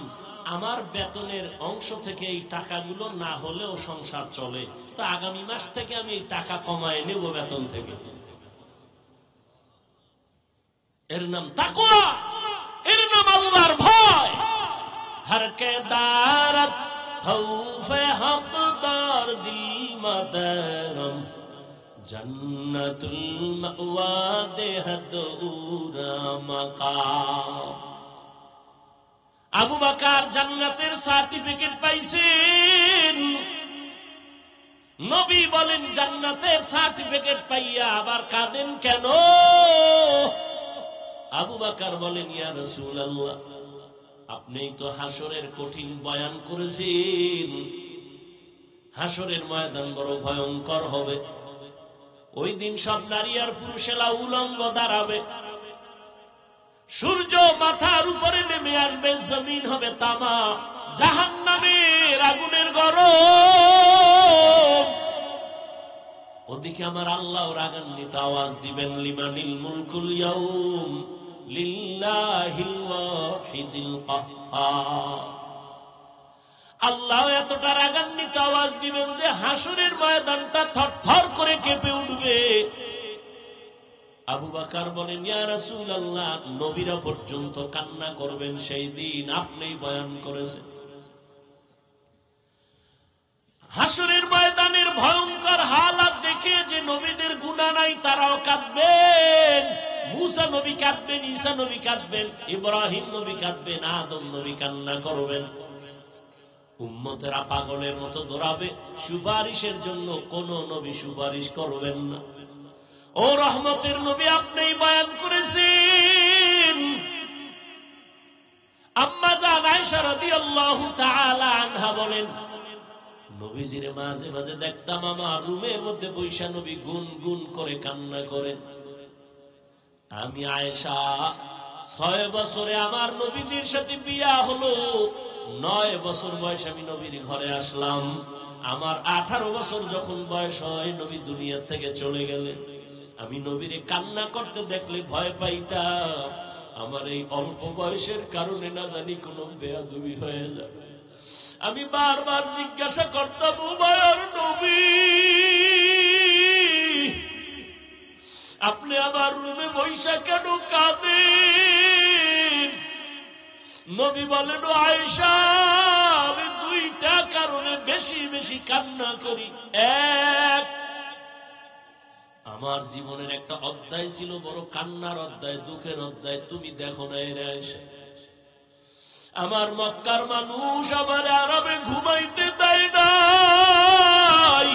আমার বেতনের অংশ থেকে এই টাকাগুলো না হলেও সংসার চলে, তো আগামী মাস থেকে আমি এই টাকা কমায় নেব বেতন থেকে। এর নাম তাকওয়া, এর নাম আল্লাহর ভয়। হর কে দারত খৌফে হকদার দিল মাদারম, জান্নাতুল মাওয়া দেহদ উরা মাকাম। আবু বকর জান্নাতের সার্টিফিকেট পাইছেন। নবী বলেন, জান্নাতের সার্টিফিকেট পাইয়া আবার কাঁদেন কেন? আবু বকর বলেন, ইয়া রাসূলুল্লাহ, আপনি তো হাসরের কঠিন বয়ান করেছেন। হাসরের ময়দান বড় ভয়ঙ্কর হবে। ওই দিন সব নারী আর পুরুষেরা উলঙ্গ দাঁড়াবে, সূর্য মাথার উপরে নেমে আসবে, জমিন হবে তামা, জাহান্নামের আগুনের গরম। ওদিকে আমার আল্লাহ রাগান্বিত আওয়াজ দিবেন, লিমানিল মুলকুল ইয়াউম লিল্লাহিল ওয়াহিদিল কাহ্হার। আল্লাহ এতটা রাগান্বিত আওয়াজ দিবেন যে হাসরের ময়দানটা থরথর করে কেঁপে উঠবে। আবু বকর বলেন, ইয়া রাসূলুল্লাহ, নবীরা পর্যন্ত কান্না করবেন সেই দিন, আপনিই বয়ান করেছেন। হাসরের ময়দানের ভয়ঙ্কর হালাত দেখে যে নবীদের গুনাহ নাই তারাও কাঁদবেন। মুসা নবী কাঁদবেন, ঈসা নবী কাঁদবেন, ইব্রাহিম নবী কাঁদবেন, আদম নবী কান্না করবেন। উম্মতেরা পাগলের মতো দৌড়াবে, সুপারিশের জন্য কোন নবী সুপারিশ করবেন না। ও রহমতের নবী, আপনিই বয়ান করেছেন। আম্মা জান আয়েশা রাদিয়াল্লাহু তাআলা আনহা বলেন, নবীজির মাঝে মাঝে দেখতাম আমার রুমের মধ্যে বৈশা নবী গুনগুন করে কান্না করেন। আমি আয়েশা, 6 বছরে আমার নবীজির সাথে বিয়া হলো, 9 বছর বয়সে আমি নবীর ঘরে আসলাম। আমার 18 বছর যখন বয়স হয়, নবী দুনিয়া থেকে চলে গেলেন। আমি নবীরে কান্না করতে দেখলে ভয় পাইতাম, আমার এই অল্প বয়সের কারণে না জানি কোন বেয়াদবি হয়ে যায়। আমি বারবার জিজ্ঞাসা করতাম, উমায়ের নবী, আপনি আমার রুমে বৈশা কেন কাঁদেন? নবী বলেন, আয়েশা, আমি 2টা কারণে বেশি বেশি কান্না করি। এক, আমার জীবনের একটা অধ্যায় ছিল বড় কান্নার অধ্যায়, দুঃখের অধ্যায়, তুমি দেখো না এর আয়েশা। আমার মক্কার মানুষ আমার আরামে ঘুমাইতে দেয় নাই,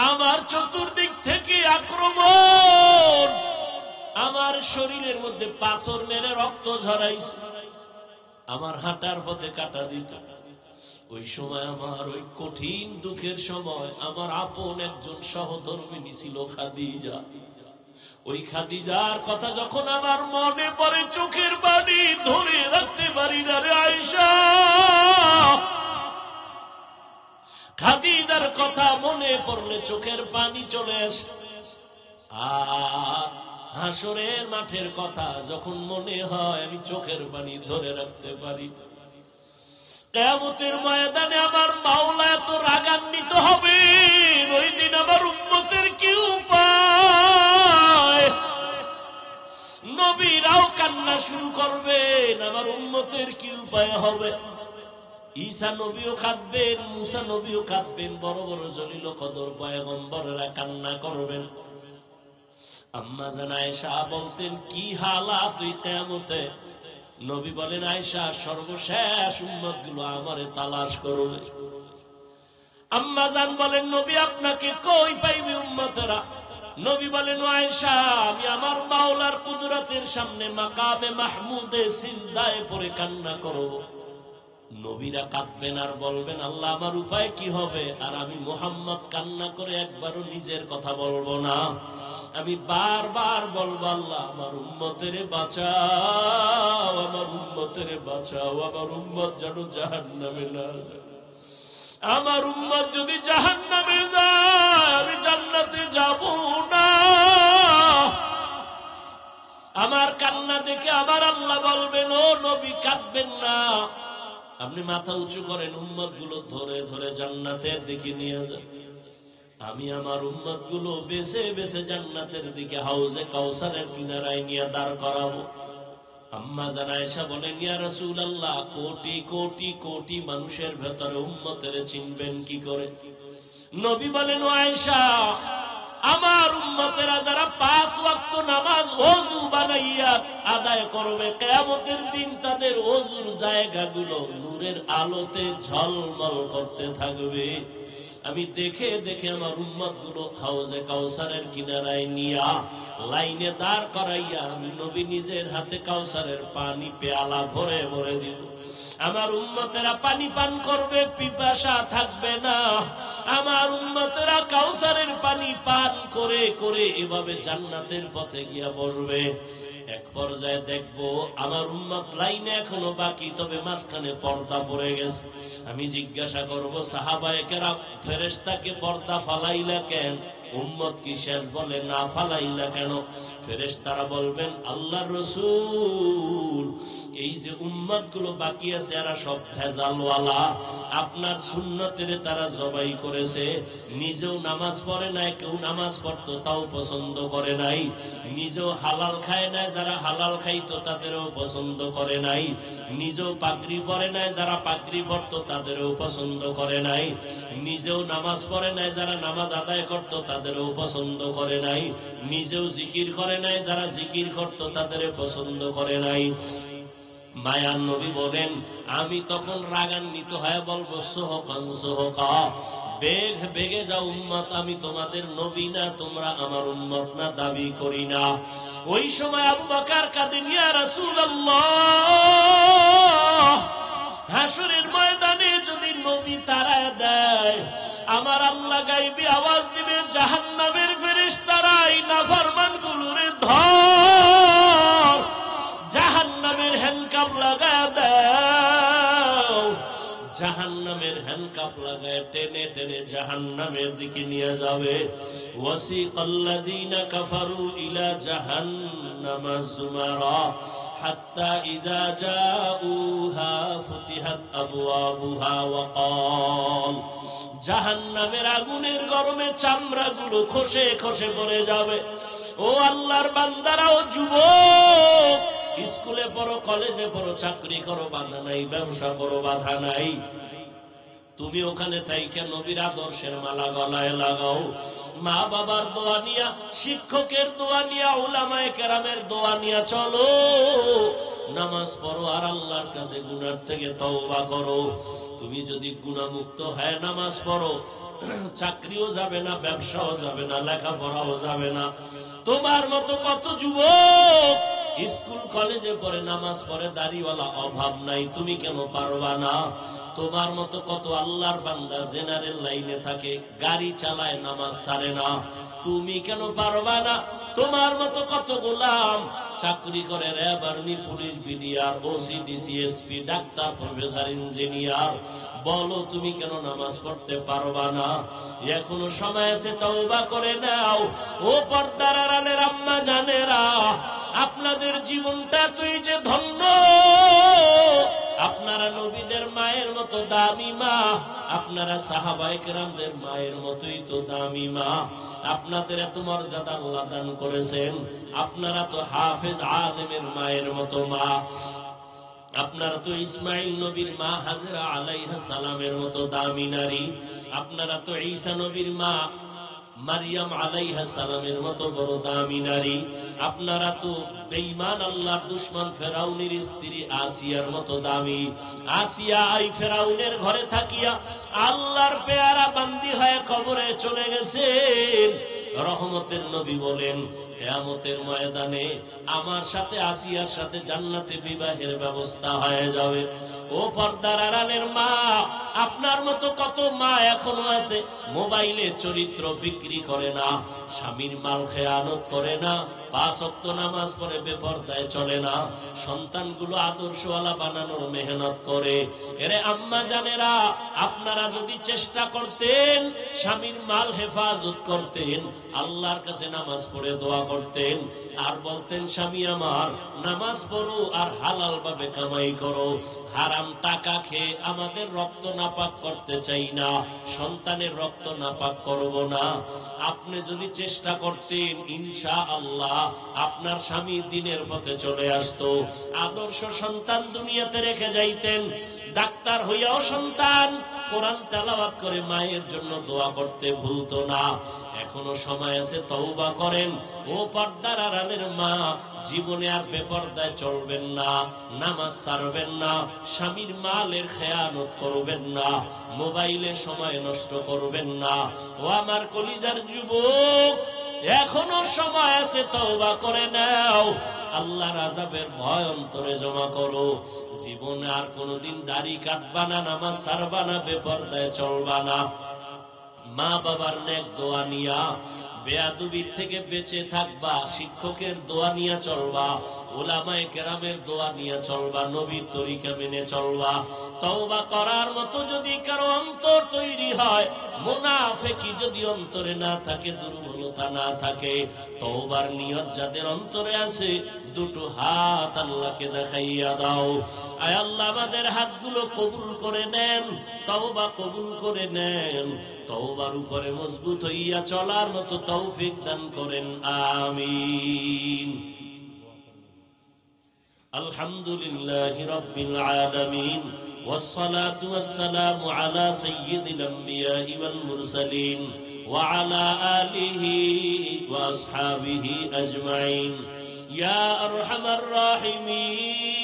আমার চতুর্দিক থেকে আক্রমণ, আমার শরীরের মধ্যে পাথর মেরে রক্ত ঝরাইছে, আমার হাঁটার পথে কাটা দিত। ওই সময় আমার ওই কঠিন দুঃখের সময় আমার আপন একজন সহধর্মিণী ছিল খাদিজা। ওই খাদিজার কথা যখন আমার মনে পড়ে, চোখের পানি ধরে রাখতে পারি না রে আয়েশা। খাদিজার কথা মনে পড়লে চোখের পানি চলে আসে। আর হাসরের মাঠের কথা যখন মনে হয়, আমি চোখের পানি ধরে রাখতে পারি। কিয়ামতের ময়দানে আমার মাওলা এত রাগান্বিত হবে, ওই দিন আমার উম্মতের কি উপায়? নবীরাও কান্না শুরু করবেন, আমার উম্মতের কি উপায় হবে? ঈসা নবীও কাঁদবেন, মুসা নবীও কাঁদবেন, বড় বড় জলিল কদর পয়গম্বরেরা কান্না করবেন। আম্মা জান আয়েশা বলতেন, কি হালাত ওই কিয়ামতে? নবী বলেন, আয়েশা, সর্বশেষ উম্মতগুলো আমারে তালাশ করবে। আম্মা জান বলেন, নবী আপনাকে কই পাইবে উম্মতেরা? নবী বলেন, আয়েশা, আমি আমার মাওলার কুদরতের সামনে মাকামে মাহমুদে সিজদায় পড়ে কান্না করব। নবীরা কাঁদবেন আর বলবেন, আল্লাহ আমার উপায় কি হবে? আর আমি মুহাম্মদ কান্না করে একবারও নিজের কথা বলবো না, আমি বারবার বলবো, আল্লাহ আমার উম্মতের বাঁচাও, আমার উম্মতের বাঁচাও, আমার উম্মত যেন জাহান্নামে না যায়। আমার উম্মত যদি জাহান্নামে যায় আমি জান্নাতে যাব না। আমার কান্না দেখে আমার আল্লাহ বলবেন, ও নবী কাঁদবেন না, আপনি মাথা উঁচু করেন, উম্মত গুলো ধরে ধরে জান্নাতের দিকে নিয়ে যান। আমি আমার উম্মত গুলো বেছে বেছে জান্নাতের দিকে হাউজে কাউসারের কিনারায় নিয়ে দাঁড় করাবো। আম্মা জান আয়েশা বলেন, ইয়া রাসূলুল্লাহ, কোটি কোটি কোটি মানুষের ভেতরে উম্মতের চিনবেন কি করে? নবী বলেন, ও আয়েশা, আমার উম্মতেরা যারা 5 ওয়াক্ত নামাজ ওযু বানাইয়া আদায় করবে, কিয়ামতের দিন তাদের ওযুর জায়গাগুলো নূরের আলোতে ঝলমল করতে থাকবে। আমি দেখে দেখে আমার উম্মত গুলো হাউজে কাউসারের কিনারায় নিয়া লাইনে দাঁড় করাইয়া আমি নবী নিজের হাতে কাউসারের পানি পেয়ালা ভরে ভরে দিব। আমার উম্মতেরা পানি পান করবে, পিপাসা থাকবে না। আমার উম্মতেরা কাউসারের পানি পান করে করে এভাবে জান্নাতের পথে গিয়া বসবে। এক পর্যায়ে দেখবো আমার উম্মত লাইনে এখনো বাকি, তবে মাঝখানে পর্দা পড়ে গেছে। আমি জিজ্ঞাসা করব, সাহাবায়ে কেরাম, ফেরেশতাকে পর্দা ফালাইলা কেন? উম্মত কি শেষ? বলে না, ফালাইলা কেন? ফেরেশতারা বলবেন, আল্লাহর রাসূল, এই যে উম্মত গুলো বাকি আছে এরা সব ভেজালওয়ালা, আপনার সুন্নতের তারা জবাই করেছে, নিজেও নামাজ পড়ে নাই, কেউ নামাজ পড়তো তাও পছন্দ করে নাই, নিজেও হালাল খায় নাই, যারা হালাল খাইতো তাদেরও পছন্দ করে নাই, নিজেও পাগড়ি পরে নাই, যারা পাগড়ি পরতো তাদেরও পছন্দ করে নাই, নিজেও নামাজ পড়ে নাই, যারা নামাজ আদায় করতো তাদেরও পছন্দ করে নাই, নিজেও জিকির করে নাই, যারা জিকির করতো তাদের পছন্দ করে নাই। মায়ার নবী বলেন, আমি তখন রাগান্বিত হয়ে বলবো, সোহকান সোহকা, বেগ বেগে যাও উম্মত, আমি তোমাদের নবী না, তোমরা আমার উম্মত না, দাবি করি না। ওই সময় আবু বকর কাঁদেন, ইয়া রাসূলুল্লাহ, হাসরের ময়দানে যদি নবী তাড়ায় দেয়, আমার আল্লাহ গায়বী আওয়াজ দিবে, জাহান্নামের ফেরেশতারা এই নাফরমান গুলোরে ধর, জাহান্নামের হ্যান্ডকাপ লাগায় দাও। জাহান্নামের হ্যান্ডকাপ লাগায় টেনে টেনে জাহান্নামের দিকে নিয়ে যাবে। ওয়াসিকাল্লাযীনা কাফারু ইলা জাহান্নামা যুমারা হাত্তা ইযা জাউহা ফুতিহাত আবওয়াবুহা ওয়া ক্বাল, জাহান্নামের আগুনের গরমে চামড়াগুলো খসে খসে পড়ে যাবে। ও আল্লাহর বান্দারা, ও যুবক, স্কুলে পড়ো, কলেজে পড়ো, চাকরি করো, বাধা নাই, ব্যবসা করো, বাধা নাই, তুমি ওখানে থাইকা নবীর আদর্শের মালা গলায় লাগাও। মা বাবার দোয়া নিয়া, শিক্ষকের দোয়া নিয়া, উলামায়ে কেরামের দোয়া নিয়া চলো, নামাজ পড়ো আর আল্লাহর কাছে গুনাহ থেকে তওবা করো। তুমি যদি গুনাহমুক্ত হয় নামাজ পড়ো, চাকরিও যাবে না, ব্যবসাও যাবে না, লেখাপড়াও যাবে না। তোমার মতো কত যুবক স্কুল কলেজে পড়ে, নামাজ পড়ে, দাড়িওয়ালা, অভাব নাই, তুমি কেন পারবা না? তোমার মতো কত আল্লাহর বান্দা জেনারেল লাইনে থাকে, গাড়ি চালায়, নামাজ ছাড়ে না, তুমি কেন পারবা না? তোমার মতো কত গোলাম চাকরি করে, RAB, army, police, BDR, OC, DC, SP, doctor, professor, engineer, বলো তুমি কেন নামাজ পড়তে পারবা না? এখনো সময় আছে, তওবা করে নাও। ও পর্দার আড়ালের আম্মা জানেরা, আপনাদের জীবনটা তুই যে ধন্য, আপনারা নবীদের মায়ের মতো দামি মা, আপনারা সাহাবায়ে কেরামদের মায়ের মতোই তো দামি মা, আপনাদের এত মর্যাদা আল্লাহ দান করেছেন। আপনারা তো হাফেজ আলেমের মায়ের মতো মা, আপনারা তো ইসমাইল নবীর মা হাজেরা আলাইহিস সালামের মতো দামি নারী, আপনারা তো ঈসা নবীর মা মারিয়াম আলাইহিস সালামের মতো বড় দামি নারী। আপনারা তো বেঈমান আল্লাহর দুশমন ফেরাউনের স্ত্রী আসিয়ার মতো দামি। আসিয়া এই ফেরাউনের ঘরে থাকিয়া আল্লাহর পেয়ারা বান্দি হয়ে কবরে চলে গেছেন। রহমতের নবী বলেন, কিয়ামতের ময়দানে আমার সাথে আসিয়ার সাথে জান্নাতে বিবাহের ব্যবস্থা হয়ে যাবে। ও পর্দার আড়ালের মা, আপনার মতো কত মা এখনো আছে মোবাইলে চরিত্র বিক্রি করে না, স্বামীর মাল খেয়ানত করে না, 5 ওয়াক্ত নামাজ পড়ে বেপরদায় চলে না, সন্তানগুলো আদর্শওয়ালা বানানোর মেহনত করে। এরে আম্মা জানেরা, আপনারা যদি চেষ্টা করতেন, স্বামীর মাল হেফাজত করতেন, আল্লাহর কাছে নামাজ পড়ে দোয়া করতেন, আর বলতেন স্বামী আমার নামাজ পড়ো আর হালাল ভাবে কামাই করো, হারাম টাকা খেয়ে আমাদের রক্ত নাপাক করতে চাই না, সন্তানের রক্ত নাপাক করব না, আপনি যদি চেষ্টা করতেন ইনশাআল্লাহ আপনার স্বামী দিনের পথে চলে আসতো, আদর্শ সন্তান দুনিয়াতে রেখে যাইতেন। ডাক্তার হইয়াও সন্তান কোরআন তেলাওয়াত করে মায়ের জন্য দোয়া করতে ভুলতো না। এখনো সময় আছে, তওবা করেন। ও পর্দার আড়ালের মা, জীবনে আর বেপরদায় চলবেন না, নামাজ ছাড়বেন না, স্বামীর মালের খেয়ানত করবেন না, মোবাইলে সময় নষ্ট করবেন না। ও আমার কলিজার যুবক, এখনো সময় আছে, তওবা করে নাও। আল্লাহর আযাবের ভয় অন্তরে জমা করো। জীবনে আর কোনোদিন দাড়ি কাটবা না, নামাজ ছাড়বা না, বেপরদায় চলবা না। মা বাবার নেক দোয়া নিয়া বেয়াদবির থেকে বেঁচে থাকবা, শিক্ষকের দোয়া নিয়ে চলবা, উলামায়ে কেরামের দোয়া নিয়ে চলবা, নবীর তরিকা মেনে চলবা। তওবা করার মতো যদি কারো অন্তর তৈরি হয়, মুনাফিকি যদি অন্তরে না থাকে, দুর্বলতা না থাকে, তওবার নিয়ত যাদের অন্তরে আছে, দুটো হাত আল্লাহকে দেখাইয়া দাও। আয় আল্লাহ, আমাদের হাতগুলো কবুল করে নেন, তওবা কবুল করে নেন, তওবার উপরে মজবুত হইয়া চলার মতো তৌফিক দান করেন, আমিন। আলহামদুলিল্লাহি রাব্বিল আলামিন, والصلاة والسلام على سيد الأنبياء والمرسلين وعلى آله وأصحابه أجمعين. يا أرحم الراحمين،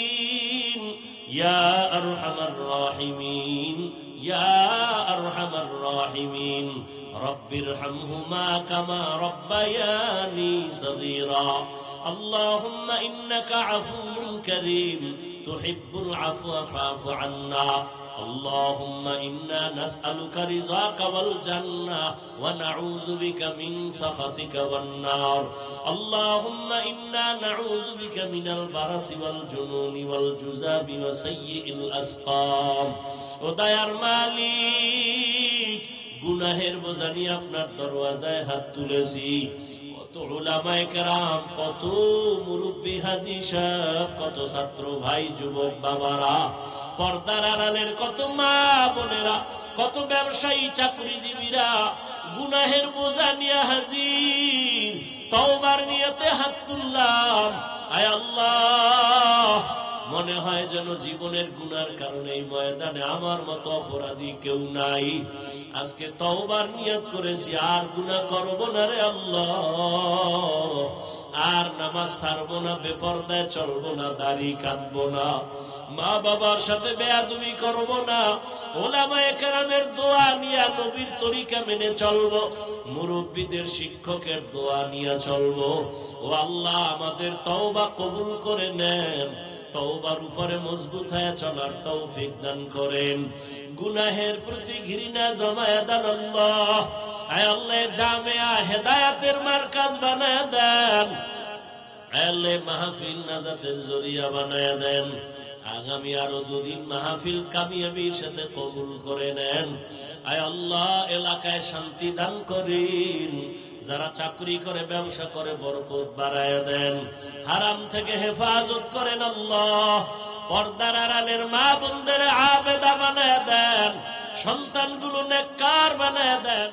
يا أرحم الراحمين، يا أرحم الراحمين، رب ارحمهما كما ربياني صغيرا. اللهم إنك عفو كريم تحب العفو فاعف عنا. اللهم إنا نسألك رضاك والجنة ونعوذ بك من سخطك والنار. اللهم إنا نعوذ بك من البرص والجنون والجذام وسيء الأسقام. وديار মালিক, গুনাহের বোঝা নিয়ে আপনার দরওয়াজায় হাত তুলেছি। কত উলামায়ে কেরাম, কত মুরব্বী হাজী সাহেব, কত ছাত্র ভাই, যুবক বাবারা, পর্দার আড়ালের কত মা বোনেরা, কত ব্যবসায়ী চাকরিজীবীরা গুনাহের বোঝা নিয়ে হাজির, তওবার নিয়তে হাত তুললাম। আয় আল্লাহ, মনে হয় যেন জীবনের গুনার কারণে এই ময়দানে আমার মতো অপরাধী কেউ নাই। আজকে তওবার নিয়ত করেছি, আর গুনাহ করব না রে আল্লাহ, আর নামাজ ছাড়বো না, বেপরদায় চলবো না, দাড়ি কাটবো না, মা বাবার সাথে বেয়াদবি করব না, উলামায়ে কেরামের দোয়া নিয়ে নবীর তরিকা মেনে চলবো, মুরব্বীদের শিক্ষকের দোয়া নিয়ে চলবো। ও আল্লাহ, আমাদের তওবা কবুল করে নেন, তওবার উপরে মজবুত হয়ে চলার তৌফিক দান করেন, গুনাহের প্রতি ঘৃণা জমায়ে দেন আল্লাহ। আয় আল্লাহ, জামিয়া হেদায়েতের মারকাজ বানায় দেন, আল্লাহ মাহফিল নাজাতের জরিয়া বানায় দেন। আগামী আরো 2 দিন মাহফিল কামিয়াবির সাথে কবুল করে নেন। আয় আল্লাহ, এলাকায় শান্তি দান করেন, যারা চাকরি করে, ব্যবসা করে, বরকত বাড়ায় দেন, হারাম থেকে হেফাজত করেন আল্লাহ। পর্দার আড়ালের মা বোনদের আবেদা বানায় দেন, সন্তানগুলো নেককার বানায় দেন।